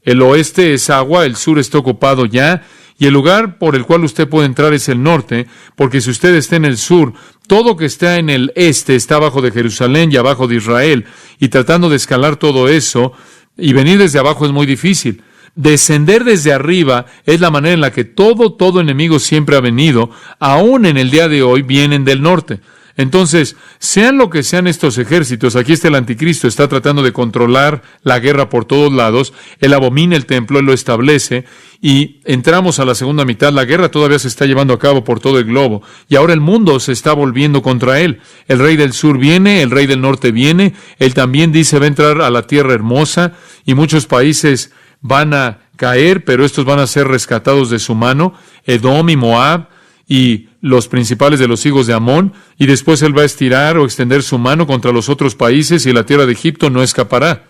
El oeste es agua, el sur está ocupado ya, y el lugar por el cual usted puede entrar es el norte, porque si usted está en el sur, todo que está en el este está abajo de Jerusalén y abajo de Israel, y tratando de escalar todo eso y venir desde abajo es muy difícil. Descender desde arriba es la manera en la que todo enemigo siempre ha venido, aún en el día de hoy vienen del norte. Entonces, sean lo que sean estos ejércitos, aquí está el anticristo, está tratando de controlar la guerra por todos lados, él abomina el templo, él lo establece, y entramos a la segunda mitad, la guerra todavía se está llevando a cabo por todo el globo, y ahora el mundo se está volviendo contra él. El rey del sur viene, el rey del norte viene, él también dice va a entrar a la tierra hermosa, y muchos países van a caer, pero estos van a ser rescatados de su mano, Edom y Moab, y los principales de los hijos de Amón, y después él va a estirar o extender su mano contra los otros países, y la tierra de Egipto no escapará.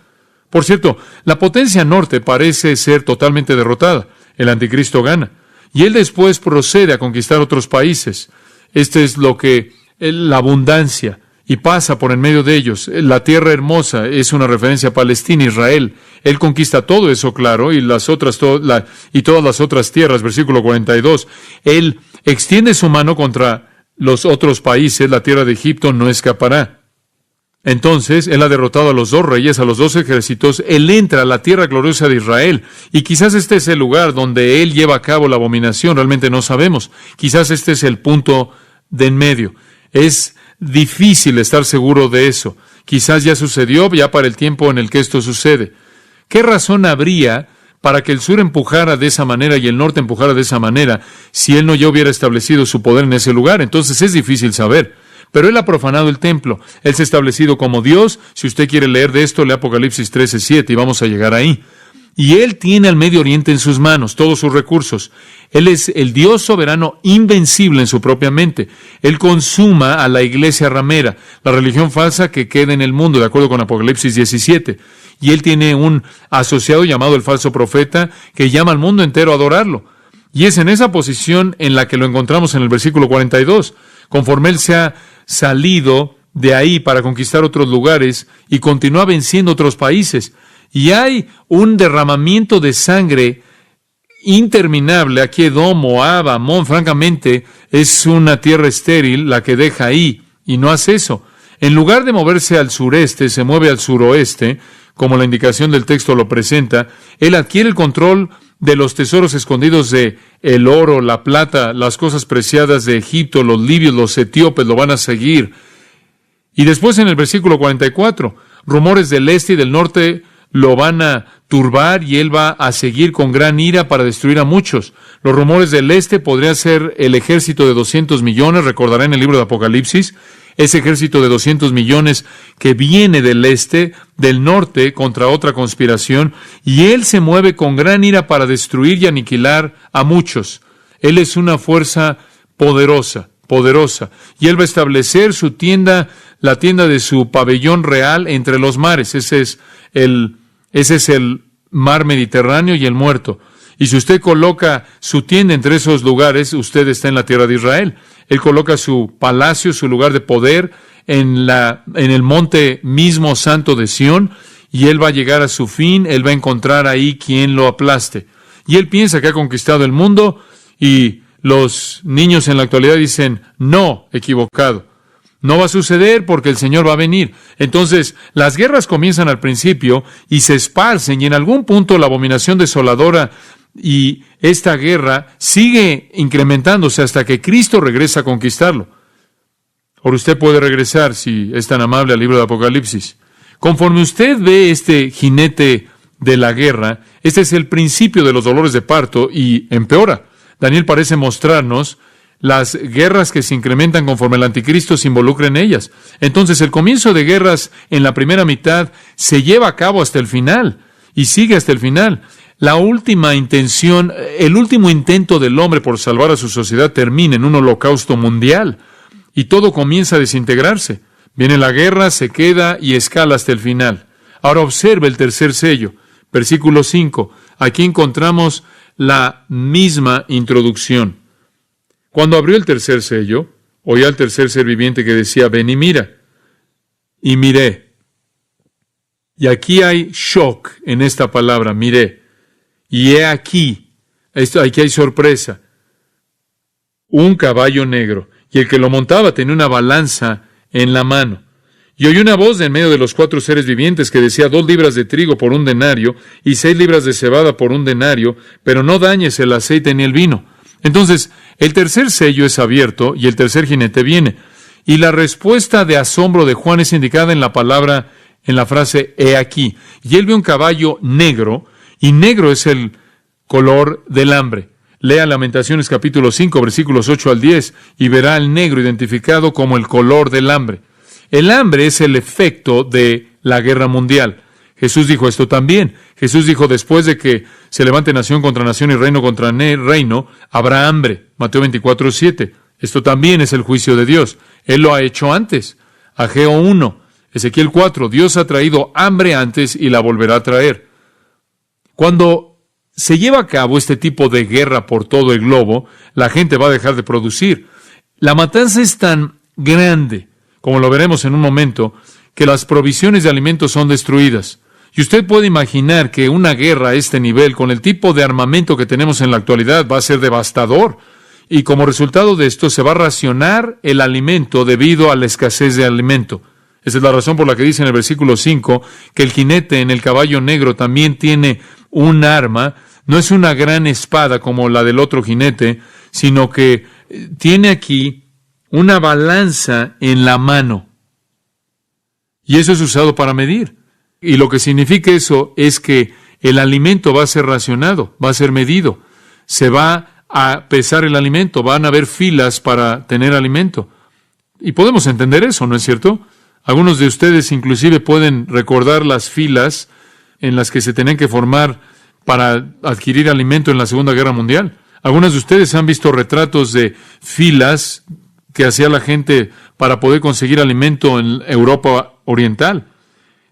Por cierto, la potencia norte parece ser totalmente derrotada. El anticristo gana, y él después procede a conquistar otros países. Este es lo que la abundancia, y pasa por en medio de ellos. La tierra hermosa es una referencia a Palestina, Israel. Él conquista todo eso, claro, y todas las otras tierras, versículo 42. Él extiende su mano contra los otros países, la tierra de Egipto no escapará. Entonces, él ha derrotado a los dos reyes, a los dos ejércitos, él entra a la tierra gloriosa de Israel, y quizás este es el lugar donde él lleva a cabo la abominación, realmente no sabemos. Quizás este es el punto de en medio. Es difícil estar seguro de eso. Quizás ya sucedió, ya para el tiempo en el que esto sucede. ¿Qué razón habría para que el sur empujara de esa manera y el norte empujara de esa manera si él no ya hubiera establecido su poder en ese lugar? Entonces es difícil saber. Pero él ha profanado el templo. Él se ha establecido como Dios. Si usted quiere leer de esto, lee Apocalipsis 13:7 y vamos a llegar ahí. Y él tiene al Medio Oriente en sus manos, todos sus recursos. Él es el Dios soberano invencible en su propia mente. Él consuma a la iglesia ramera, la religión falsa que queda en el mundo, de acuerdo con Apocalipsis 17. Y él tiene un asociado llamado el falso profeta que llama al mundo entero a adorarlo. Y es en esa posición en la que lo encontramos en el versículo 42. Conforme él se ha salido de ahí para conquistar otros lugares y continúa venciendo otros países. Y hay un derramamiento de sangre interminable. Aquí Edom, Moab, Amón, francamente, es una tierra estéril la que deja ahí, y no hace eso. En lugar de moverse al sureste, se mueve al suroeste, como la indicación del texto lo presenta. Él adquiere el control de los tesoros escondidos de el oro, la plata, las cosas preciadas de Egipto. Los libios, los etíopes lo van a seguir. Y después en el versículo 44, rumores del este y del norte lo van a turbar y él va a seguir con gran ira para destruir a muchos. Los rumores del este podría ser el ejército de 200 millones, recordará en el libro de Apocalipsis, ese ejército de 200 millones que viene del este, del norte, contra otra conspiración, y él se mueve con gran ira para destruir y aniquilar a muchos. Él es una fuerza poderosa, y él va a establecer su tienda, la tienda de su pabellón real entre los mares. Ese es el mar Mediterráneo y el Muerto. Y si usted coloca su tienda entre esos lugares, usted está en la tierra de Israel. Él coloca su palacio, su lugar de poder, en el monte mismo santo de Sión, y él va a llegar a su fin, él va a encontrar ahí quien lo aplaste. Y él piensa que ha conquistado el mundo, y los niños en la actualidad dicen, no, equivocado. No va a suceder porque el Señor va a venir. Entonces, las guerras comienzan al principio y se esparcen, y en algún punto la abominación desoladora y esta guerra sigue incrementándose hasta que Cristo regresa a conquistarlo. Ahora usted puede regresar, si es tan amable, al libro de Apocalipsis. Conforme usted ve este jinete de la guerra, este es el principio de los dolores de parto y empeora. Daniel parece mostrarnos las guerras que se incrementan conforme el anticristo se involucra en ellas. Entonces, el comienzo de guerras en la primera mitad se lleva a cabo hasta el final y sigue hasta el final. La última intención, el último intento del hombre por salvar a su sociedad termina en un holocausto mundial y todo comienza a desintegrarse. Viene la guerra, se queda y escala hasta el final. Ahora observe el tercer sello, versículo 5. Aquí encontramos la misma introducción. Cuando abrió el tercer sello, oí al tercer ser viviente que decía, ven y mira. Y miré. Y aquí hay shock en esta palabra, miré. Y he aquí hay sorpresa. Un caballo negro, y el que lo montaba tenía una balanza en la mano. Y oí una voz de en medio de los 4 seres vivientes que decía, 2 libras de trigo por 1 denario, y 6 libras de cebada por 1 denario, pero no dañes el aceite ni el vino. Entonces, el tercer sello es abierto, y el tercer jinete viene. Y la respuesta de asombro de Juan es indicada en la frase, he aquí. Y él ve un caballo negro, y negro es el color del hambre. Lea Lamentaciones capítulo 5, versículos 8 al 10, y verá el negro identificado como el color del hambre. El hambre es el efecto de la guerra mundial. Jesús dijo esto también. Jesús dijo, después de que se levante nación contra nación y reino contra reino, habrá hambre. Mateo 24, 7. Esto también es el juicio de Dios. Él lo ha hecho antes. Ageo 1, Ezequiel 4. Dios ha traído hambre antes y la volverá a traer. Cuando se lleva a cabo este tipo de guerra por todo el globo, la gente va a dejar de producir. La matanza es tan grande, como lo veremos en un momento, que las provisiones de alimentos son destruidas. Y usted puede imaginar que una guerra a este nivel, con el tipo de armamento que tenemos en la actualidad, va a ser devastador. Y como resultado de esto, se va a racionar el alimento debido a la escasez de alimento. Esa es la razón por la que dice en el versículo 5 que el jinete en el caballo negro también tiene un arma. No es una gran espada como la del otro jinete, sino que tiene aquí una balanza en la mano. Y eso es usado para medir. Y lo que significa eso es que el alimento va a ser racionado, va a ser medido. Se va a pesar el alimento, van a haber filas para tener alimento. Y podemos entender eso, ¿no es cierto? Algunos de ustedes inclusive pueden recordar las filas en las que se tenían que formar para adquirir alimento en la Segunda Guerra Mundial. Algunos de ustedes han visto retratos de filas que hacía la gente para poder conseguir alimento en Europa Oriental.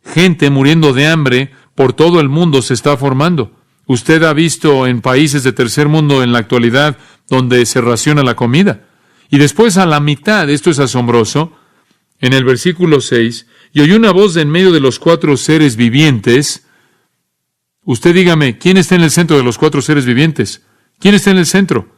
Gente muriendo de hambre por todo el mundo se está formando. Usted ha visto en países de tercer mundo en la actualidad donde se raciona la comida. Y después a la mitad, esto es asombroso, en el versículo 6, y oyó una voz de en medio de los 4 seres vivientes. Usted dígame, ¿quién está en el centro de los 4 seres vivientes? ¿Quién está en el centro?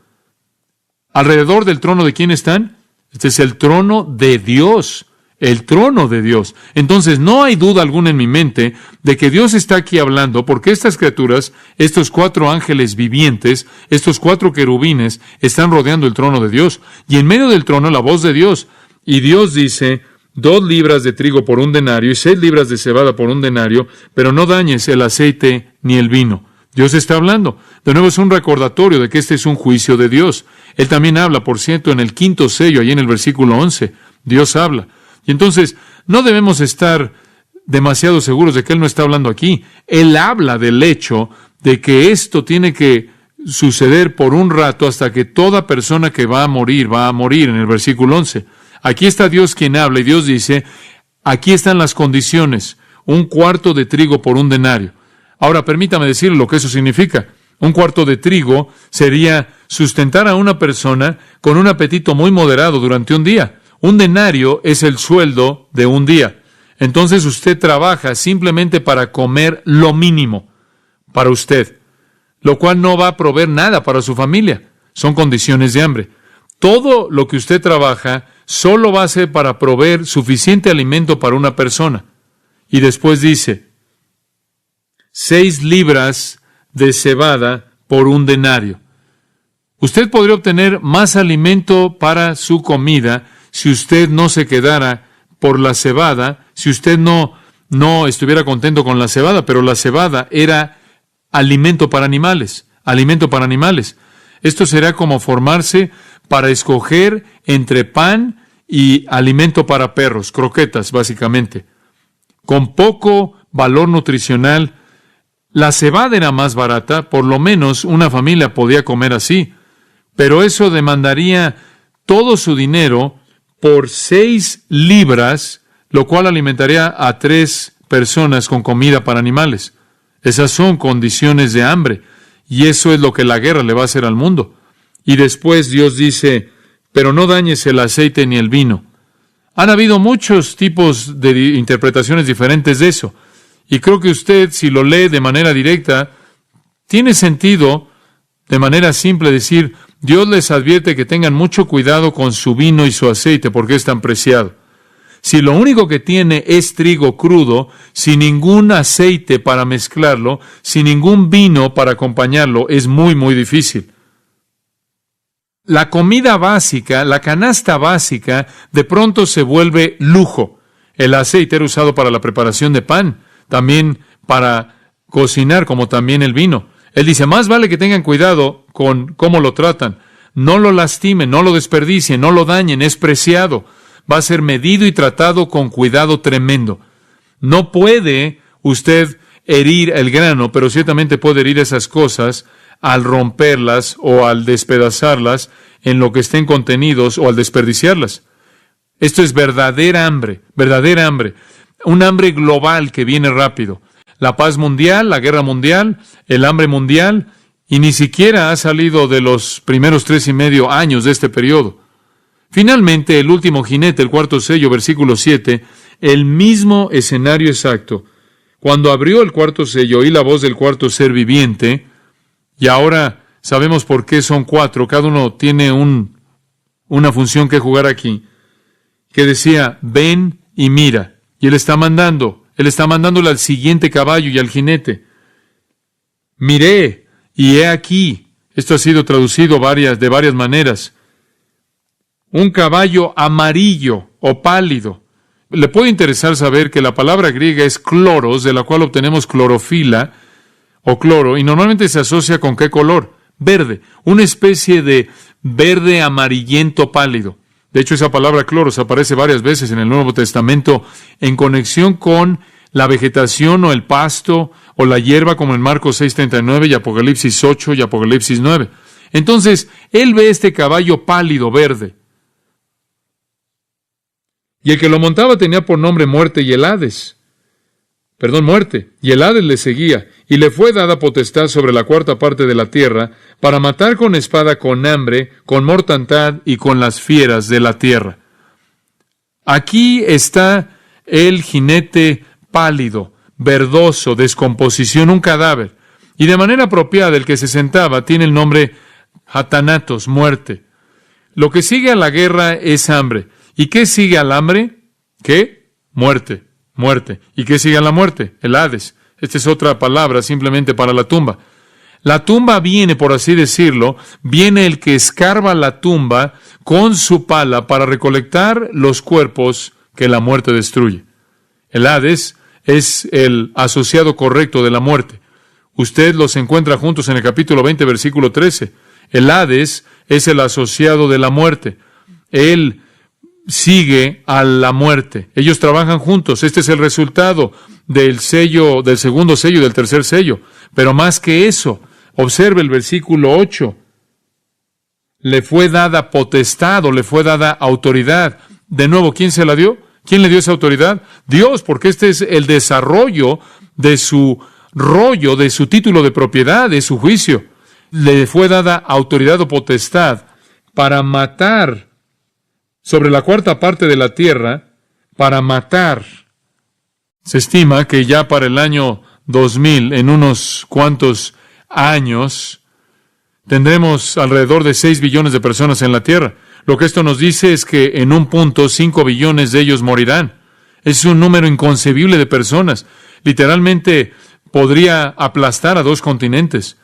¿Alrededor del trono de quién están? Este es el trono de Dios. El trono de Dios. Entonces, no hay duda alguna en mi mente de que Dios está aquí hablando, porque estas criaturas, estos 4 ángeles vivientes, estos 4 querubines, están rodeando el trono de Dios. Y en medio del trono, la voz de Dios. Y Dios dice, 2 libras de trigo por 1 denario y 6 libras de cebada por 1 denario, pero no dañes el aceite ni el vino. Dios está hablando. De nuevo es un recordatorio de que este es un juicio de Dios. Él también habla, por cierto, en el 5º sello, allí en el versículo 11. Dios habla. Y entonces, no debemos estar demasiado seguros de que Él no está hablando aquí. Él habla del hecho de que esto tiene que suceder por un rato hasta que toda persona que va a morir en el versículo 11. Aquí está Dios quien habla y Dios dice, aquí están las condiciones, 1/4 de trigo por 1 denario. Ahora, permítame decirle lo que eso significa. 1/4 de trigo sería sustentar a una persona con un apetito muy moderado durante un día. 1 denario es el sueldo de un día. Entonces usted trabaja simplemente para comer lo mínimo para usted, lo cual no va a proveer nada para su familia. Son condiciones de hambre. Todo lo que usted trabaja solo va a ser para proveer suficiente alimento para una persona. Y después dice, 6 libras de cebada por 1 denario. Usted podría obtener más alimento para su comida si usted no se quedara por la cebada, si usted no estuviera contento con la cebada, pero la cebada era alimento para animales, alimento para animales. Esto será como formarse para escoger entre pan y alimento para perros, croquetas básicamente, con poco valor nutricional. La cebada era más barata, por lo menos una familia podía comer así, pero eso demandaría todo su dinero por 6 libras, lo cual alimentaría a 3 personas con comida para animales. Esas son condiciones de hambre, y eso es lo que la guerra le va a hacer al mundo. Y después Dios dice, pero no dañes el aceite ni el vino. Han habido muchos tipos de interpretaciones diferentes de eso. Y creo que usted, si lo lee de manera directa, tiene sentido, de manera simple, decir, Dios les advierte que tengan mucho cuidado con su vino y su aceite, porque es tan preciado. Si lo único que tiene es trigo crudo, sin ningún aceite para mezclarlo, sin ningún vino para acompañarlo, es muy, muy difícil. La comida básica, la canasta básica, de pronto se vuelve lujo. El aceite era usado para la preparación de pan, también para cocinar, como también el vino. Él dice, más vale que tengan cuidado con cómo lo tratan. No lo lastimen, no lo desperdicien, no lo dañen, es preciado. Va a ser medido y tratado con cuidado tremendo. No puede usted herir el grano, pero ciertamente puede herir esas cosas al romperlas o al despedazarlas en lo que estén contenidos o al desperdiciarlas. Esto es verdadera hambre, un hambre global que viene rápido. La paz mundial, la guerra mundial, el hambre mundial, y ni siquiera ha salido de los primeros 3.5 años de este periodo. Finalmente, el último jinete, el 4º sello, versículo 7, el mismo escenario exacto. Cuando abrió el 4º sello, oí la voz del 4º ser viviente, y ahora sabemos por qué son 4, cada uno tiene una función que jugar aquí, que decía, ven y mira, y él está mandándole al siguiente caballo y al jinete. Miré, y he aquí, esto ha sido traducido de varias maneras, un caballo amarillo o pálido. Le puede interesar saber que la palabra griega es cloros, de la cual obtenemos clorofila o cloro, y normalmente se asocia con ¿qué color? Verde, una especie de verde amarillento pálido. De hecho, esa palabra cloros aparece varias veces en el Nuevo Testamento en conexión con la vegetación o el pasto o la hierba, como en Marcos 6:39 y Apocalipsis 8 y Apocalipsis 9. Entonces, él ve este caballo pálido verde. Y el que lo montaba tenía por nombre Muerte, y el Hades le seguía, y le fue dada potestad sobre la 4ª parte de la tierra, para matar con espada, con hambre, con mortandad y con las fieras de la tierra. Aquí está el jinete pálido, verdoso, descomposición, un cadáver. Y de manera apropiada, el que se sentaba tiene el nombre Hatanatos, muerte. Lo que sigue a la guerra es hambre. ¿Y qué sigue al hambre? ¿Qué? Muerte. ¿Y qué sigue a la muerte? El Hades. Esta es otra palabra simplemente para la tumba. La tumba viene, por así decirlo, viene el que escarba la tumba con su pala para recolectar los cuerpos que la muerte destruye. El Hades es el asociado correcto de la muerte. Usted los encuentra juntos en el capítulo 20, versículo 13. El Hades es el asociado de la muerte. Él sigue a la muerte. Ellos trabajan juntos. Este es el resultado del sello, del segundo sello y del tercer sello. Pero más que eso, observe el versículo 8. Le fue dada potestad o le fue dada autoridad. De nuevo, ¿quién se la dio? ¿Quién le dio esa autoridad? Dios, porque este es el desarrollo de su rollo, de su título de propiedad, de su juicio. Le fue dada autoridad o potestad para matar sobre la cuarta parte de la tierra, para matar. Se estima que ya para el año 2000, en unos cuantos años, tendremos alrededor de 6 billones de personas en la tierra. Lo que esto nos dice es que en un punto 5 billones de ellos morirán. Es un número inconcebible de personas. Literalmente podría aplastar a 2 continentes.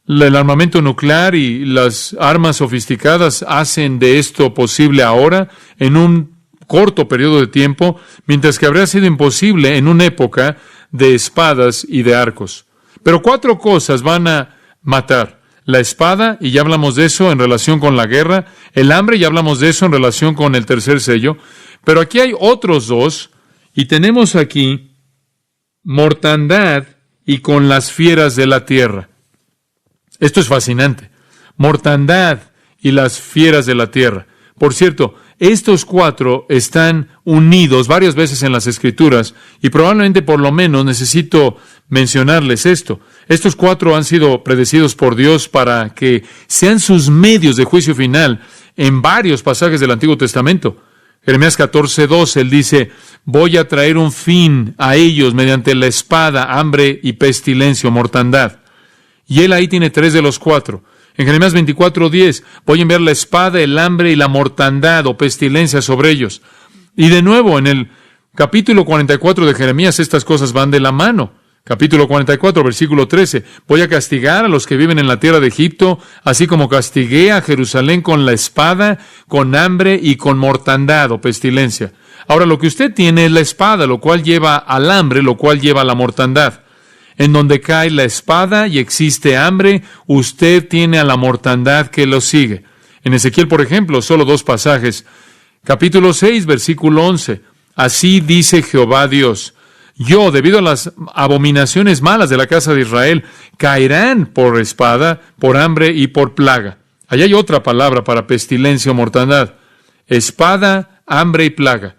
El armamento nuclear y las armas sofisticadas hacen de esto posible ahora, en un corto periodo de tiempo, mientras que habría sido imposible en una época de espadas y de arcos. Pero 4 cosas van a matar. La espada, y ya hablamos de eso en relación con la guerra. El hambre, ya hablamos de eso en relación con el tercer sello. Pero aquí hay otros 2, y tenemos aquí mortandad y con las fieras de la tierra. Esto es fascinante. Mortandad y las fieras de la tierra. Por cierto, estos 4 están unidos varias veces en las Escrituras y probablemente por lo menos necesito mencionarles esto. Estos 4 han sido predecidos por Dios para que sean sus medios de juicio final en varios pasajes del Antiguo Testamento. Jeremías 14:2, él dice, voy a traer un fin a ellos mediante la espada, hambre y pestilencia o mortandad. Y él ahí tiene 3 de los 4. En Jeremías 24:10, voy a enviar la espada, el hambre y la mortandad o pestilencia sobre ellos. Y de nuevo, en el capítulo 44 de Jeremías, estas cosas van de la mano. Capítulo 44, versículo 13, voy a castigar a los que viven en la tierra de Egipto, así como castigué a Jerusalén con la espada, con hambre y con mortandad o pestilencia. Ahora, lo que usted tiene es la espada, lo cual lleva al hambre, lo cual lleva a la mortandad. En donde cae la espada y existe hambre, usted tiene a la mortandad que lo sigue. En Ezequiel, por ejemplo, solo 2 pasajes. Capítulo 6, versículo 11. Así dice Jehová Dios, yo, debido a las abominaciones malas de la casa de Israel, caerán por espada, por hambre y por plaga. Allá hay otra palabra para pestilencia o mortandad. Espada, hambre y plaga.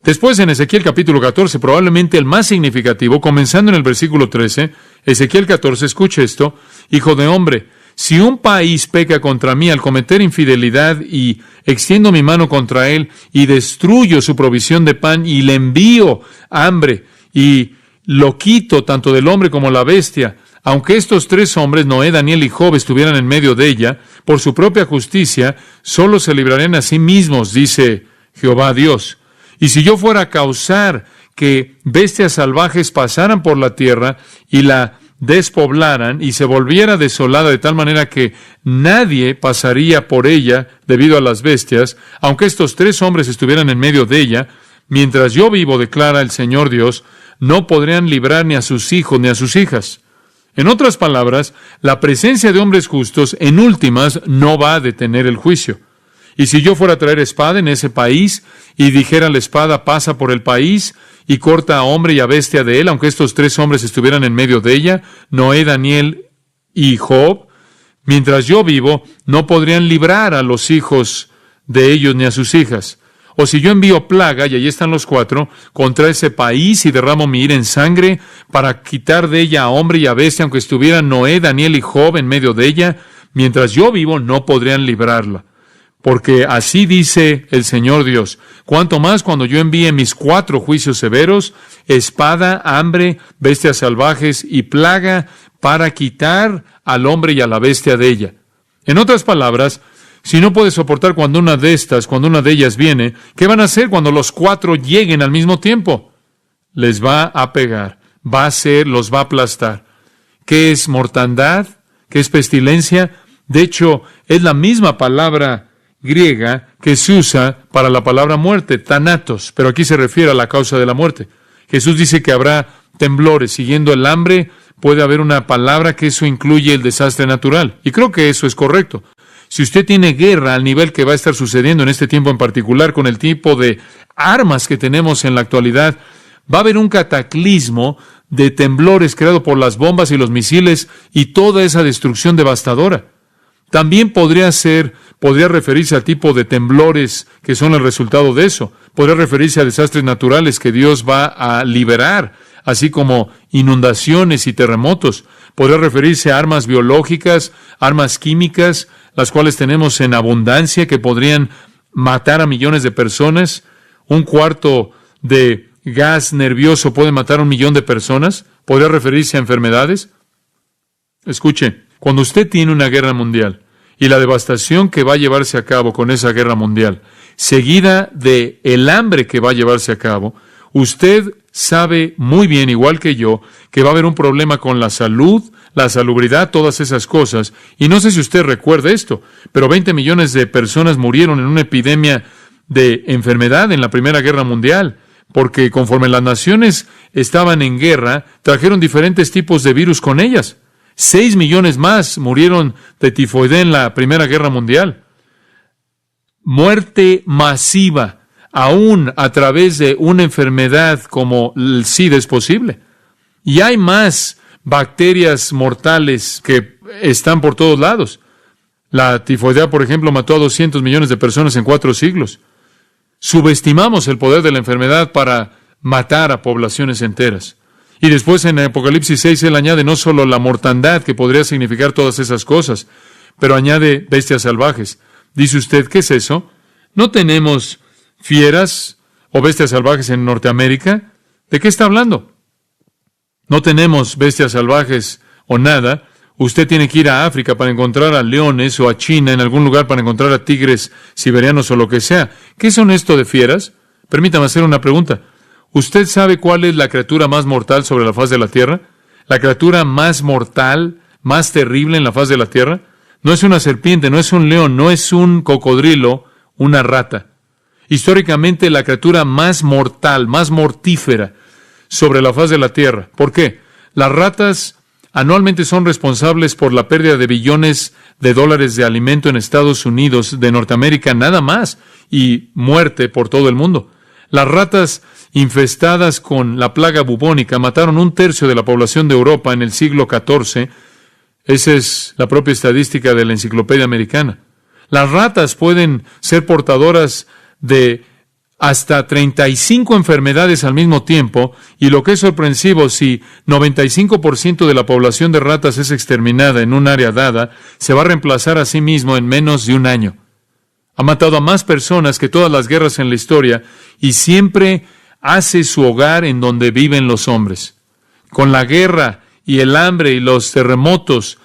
Después en Ezequiel capítulo 14, probablemente el más significativo, comenzando en el versículo 13, Ezequiel 14, escuche esto, hijo de hombre, si un país peca contra mí al cometer infidelidad y extiendo mi mano contra él y destruyo su provisión de pan y le envío hambre y lo quito tanto del hombre como la bestia, aunque estos 3 hombres, Noé, Daniel y Job, estuvieran en medio de ella, por su propia justicia, solo se librarán a sí mismos, dice Jehová Dios. Y si yo fuera a causar que bestias salvajes pasaran por la tierra y la despoblaran y se volviera desolada de tal manera que nadie pasaría por ella debido a las bestias, aunque estos 3 hombres estuvieran en medio de ella, mientras yo vivo, declara el Señor Dios, no podrían librar ni a sus hijos ni a sus hijas. En otras palabras, la presencia de hombres justos, en últimas, no va a detener el juicio. Y si yo fuera a traer espada en ese país, y dijera la espada pasa por el país, y corta a hombre y a bestia de él, aunque estos 3 hombres estuvieran en medio de ella, Noé, Daniel y Job, mientras yo vivo, no podrían librar a los hijos de ellos ni a sus hijas. O si yo envío plaga, y allí están los 4, contra ese país y derramo mi ira en sangre para quitar de ella a hombre y a bestia, aunque estuvieran Noé, Daniel y Job en medio de ella, mientras yo vivo no podrían librarla. Porque así dice el Señor Dios, cuanto más cuando yo envíe mis 4 juicios severos, espada, hambre, bestias salvajes y plaga, para quitar al hombre y a la bestia de ella. En otras palabras, si no puedes soportar cuando una de ellas viene, ¿qué van a hacer cuando los 4 lleguen al mismo tiempo? Les va a pegar, los va a aplastar. ¿Qué es mortandad? ¿Qué es pestilencia? De hecho, es la misma palabra griega que se usa para la palabra muerte, thanatos, pero aquí se refiere a la causa de la muerte. Jesús dice que habrá temblores. Siguiendo el hambre, puede haber una palabra que eso incluye el desastre natural. Y creo que eso es correcto. Si usted tiene guerra al nivel que va a estar sucediendo en este tiempo en particular, con el tipo de armas que tenemos en la actualidad, va a haber un cataclismo de temblores creado por las bombas y los misiles y toda esa destrucción devastadora. También podría referirse al tipo de temblores que son el resultado de eso. Podría referirse a desastres naturales que Dios va a liberar, así como inundaciones y terremotos. Podría referirse a armas biológicas, armas químicas, las cuales tenemos en abundancia, que podrían matar a millones de personas. Un cuarto de gas nervioso puede matar a 1 millón de personas. Podría referirse a enfermedades. Escuche, cuando usted tiene una guerra mundial y la devastación que va a llevarse a cabo con esa guerra mundial, seguida de el hambre que va a llevarse a cabo, usted sabe muy bien, igual que yo, que va a haber un problema con la salud, la salubridad, todas esas cosas. Y no sé si usted recuerda esto, pero 20 millones de personas murieron en una epidemia de enfermedad en la Primera Guerra Mundial, porque conforme las naciones estaban en guerra, trajeron diferentes tipos de virus con ellas. 6 millones más murieron de tifoidea en la Primera Guerra Mundial. Muerte masiva, aún a través de una enfermedad como el SIDA, es posible. Y hay más bacterias mortales que están por todos lados. La tifoidea, por ejemplo, mató a 200 millones de personas en 4 siglos. Subestimamos el poder de la enfermedad para matar a poblaciones enteras. Y después en Apocalipsis 6 él añade no solo la mortandad, que podría significar todas esas cosas, pero añade bestias salvajes. Dice usted, ¿qué es eso? ¿No tenemos fieras o bestias salvajes en Norteamérica? ¿De qué está hablando? No tenemos bestias salvajes o nada. Usted tiene que ir a África para encontrar a leones, o a China en algún lugar para encontrar a tigres siberianos o lo que sea. ¿Qué son esto de fieras? Permítame hacer una pregunta. ¿Usted sabe cuál es la criatura más mortal sobre la faz de la tierra? ¿La criatura más mortal, más terrible en la faz de la tierra? No es una serpiente, no es un león, no es un cocodrilo, una rata. Históricamente, la criatura más mortal, más mortífera sobre la faz de la tierra. ¿Por qué? Las ratas anualmente son responsables por la pérdida de billones de dólares de alimento en Estados Unidos, de Norteamérica, nada más, y muerte por todo el mundo. Las ratas infestadas con la plaga bubónica mataron 1/3 de la población de Europa en el siglo XIV. Esa es la propia estadística de la Enciclopedia Americana. Las ratas pueden ser portadoras de hasta 35 enfermedades al mismo tiempo, y lo que es sorpresivo, si 95% de la población de ratas es exterminada en un área dada, se va a reemplazar a sí mismo en menos de un año. Ha matado a más personas que todas las guerras en la historia, y siempre hace su hogar en donde viven los hombres. Con la guerra y el hambre y los terremotos,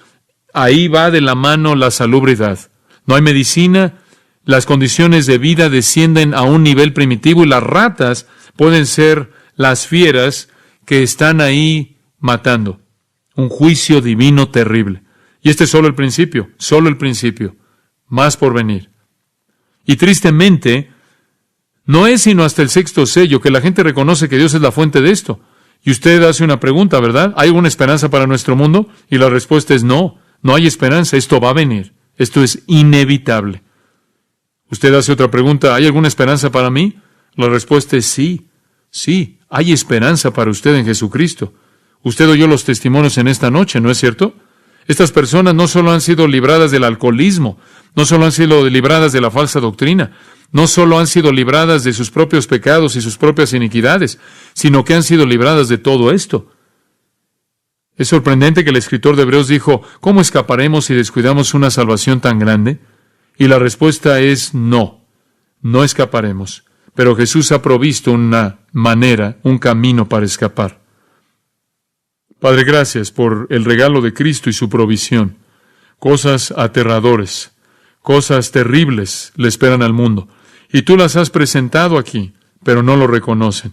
ahí va de la mano la salubridad. No hay medicina, las condiciones de vida descienden a un nivel primitivo, y las ratas pueden ser las fieras que están ahí matando. Un juicio divino terrible. Y este es solo el principio, más por venir. Y tristemente, no es sino hasta el 6º sello que la gente reconoce que Dios es la fuente de esto. Y usted hace una pregunta, ¿verdad? ¿Hay alguna esperanza para nuestro mundo? Y la respuesta es no, no hay esperanza, esto va a venir. Esto es inevitable. Usted hace otra pregunta, ¿hay alguna esperanza para mí? La respuesta es sí, sí, hay esperanza para usted en Jesucristo. Usted oyó los testimonios en esta noche, ¿no es cierto? Estas personas no solo han sido libradas del alcoholismo, no solo han sido libradas de la falsa doctrina, no solo han sido libradas de sus propios pecados y sus propias iniquidades, sino que han sido libradas de todo esto. Es sorprendente que el escritor de Hebreos dijo, ¿cómo escaparemos si descuidamos una salvación tan grande? Y la respuesta es no, no escaparemos. Pero Jesús ha provisto una manera, un camino para escapar. Padre, gracias por el regalo de Cristo y su provisión. Cosas aterradoras, cosas terribles le esperan al mundo. Y tú las has presentado aquí, pero no lo reconocen.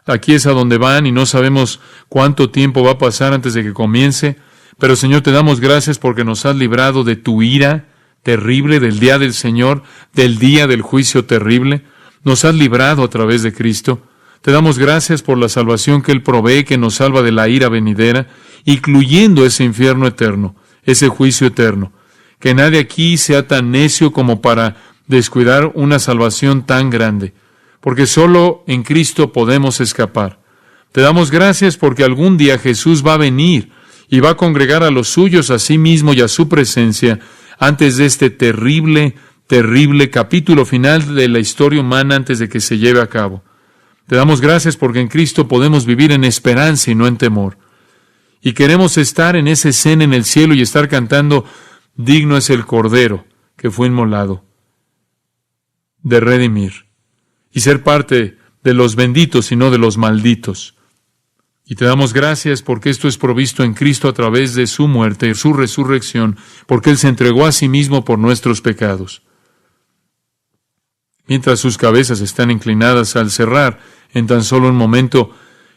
Aquí es a donde van y no sabemos cuánto tiempo va a pasar antes de que comience. Pero Señor, te damos gracias porque nos has librado de tu ira terrible, del día del Señor, del día del juicio terrible. Nos has librado a través de Cristo. Te damos gracias por la salvación que Él provee, que nos salva de la ira venidera, incluyendo ese infierno eterno, ese juicio eterno. Que nadie aquí sea tan necio como para descuidar una salvación tan grande, porque solo en Cristo podemos escapar. Te damos gracias porque algún día Jesús va a venir y va a congregar a los suyos a sí mismo y a su presencia antes de este terrible, terrible capítulo final de la historia humana antes de que se lleve a cabo. Te damos gracias porque en Cristo podemos vivir en esperanza y no en temor. Y queremos estar en esa escena en el cielo y estar cantando, digno es el Cordero que fue inmolado, de redimir, y ser parte de los benditos y no de los malditos. Y te damos gracias porque esto es provisto en Cristo a través de su muerte y su resurrección, porque Él se entregó a sí mismo por nuestros pecados. Mientras sus cabezas están inclinadas al cerrar, en tan solo un momento,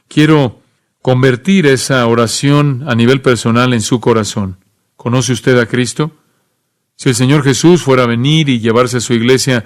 quiero convertir esa oración a nivel personal en su corazón. ¿Conoce usted a Cristo? Si el Señor Jesús fuera a venir y llevarse a su iglesia,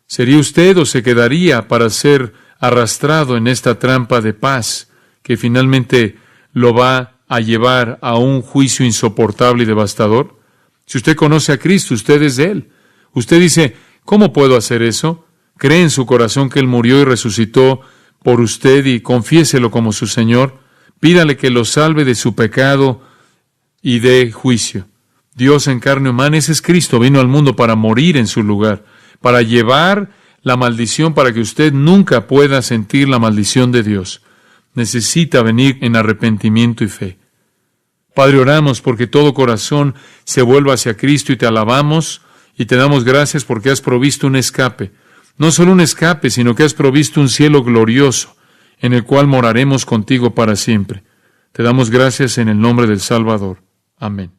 ¿sería usted o se quedaría para ser arrastrado en esta trampa de paz que finalmente lo va a llevar a un juicio insoportable y devastador? Si usted conoce a Cristo, usted es de Él. Usted dice, ¿cómo puedo hacer eso? Cree en su corazón que Él murió y resucitó por usted y confiéselo como su Señor. Pídale que lo salve de su pecado y de juicio. Dios en carne humana, ese es Cristo, vino al mundo para morir en su lugar, para llevar la maldición para que usted nunca pueda sentir la maldición de Dios. Necesita venir en arrepentimiento y fe. Padre, oramos porque todo corazón se vuelva hacia Cristo y te alabamos y te damos gracias porque has provisto un escape. No solo un escape, sino que has provisto un cielo glorioso en el cual moraremos contigo para siempre. Te damos gracias en el nombre del Salvador. Amén.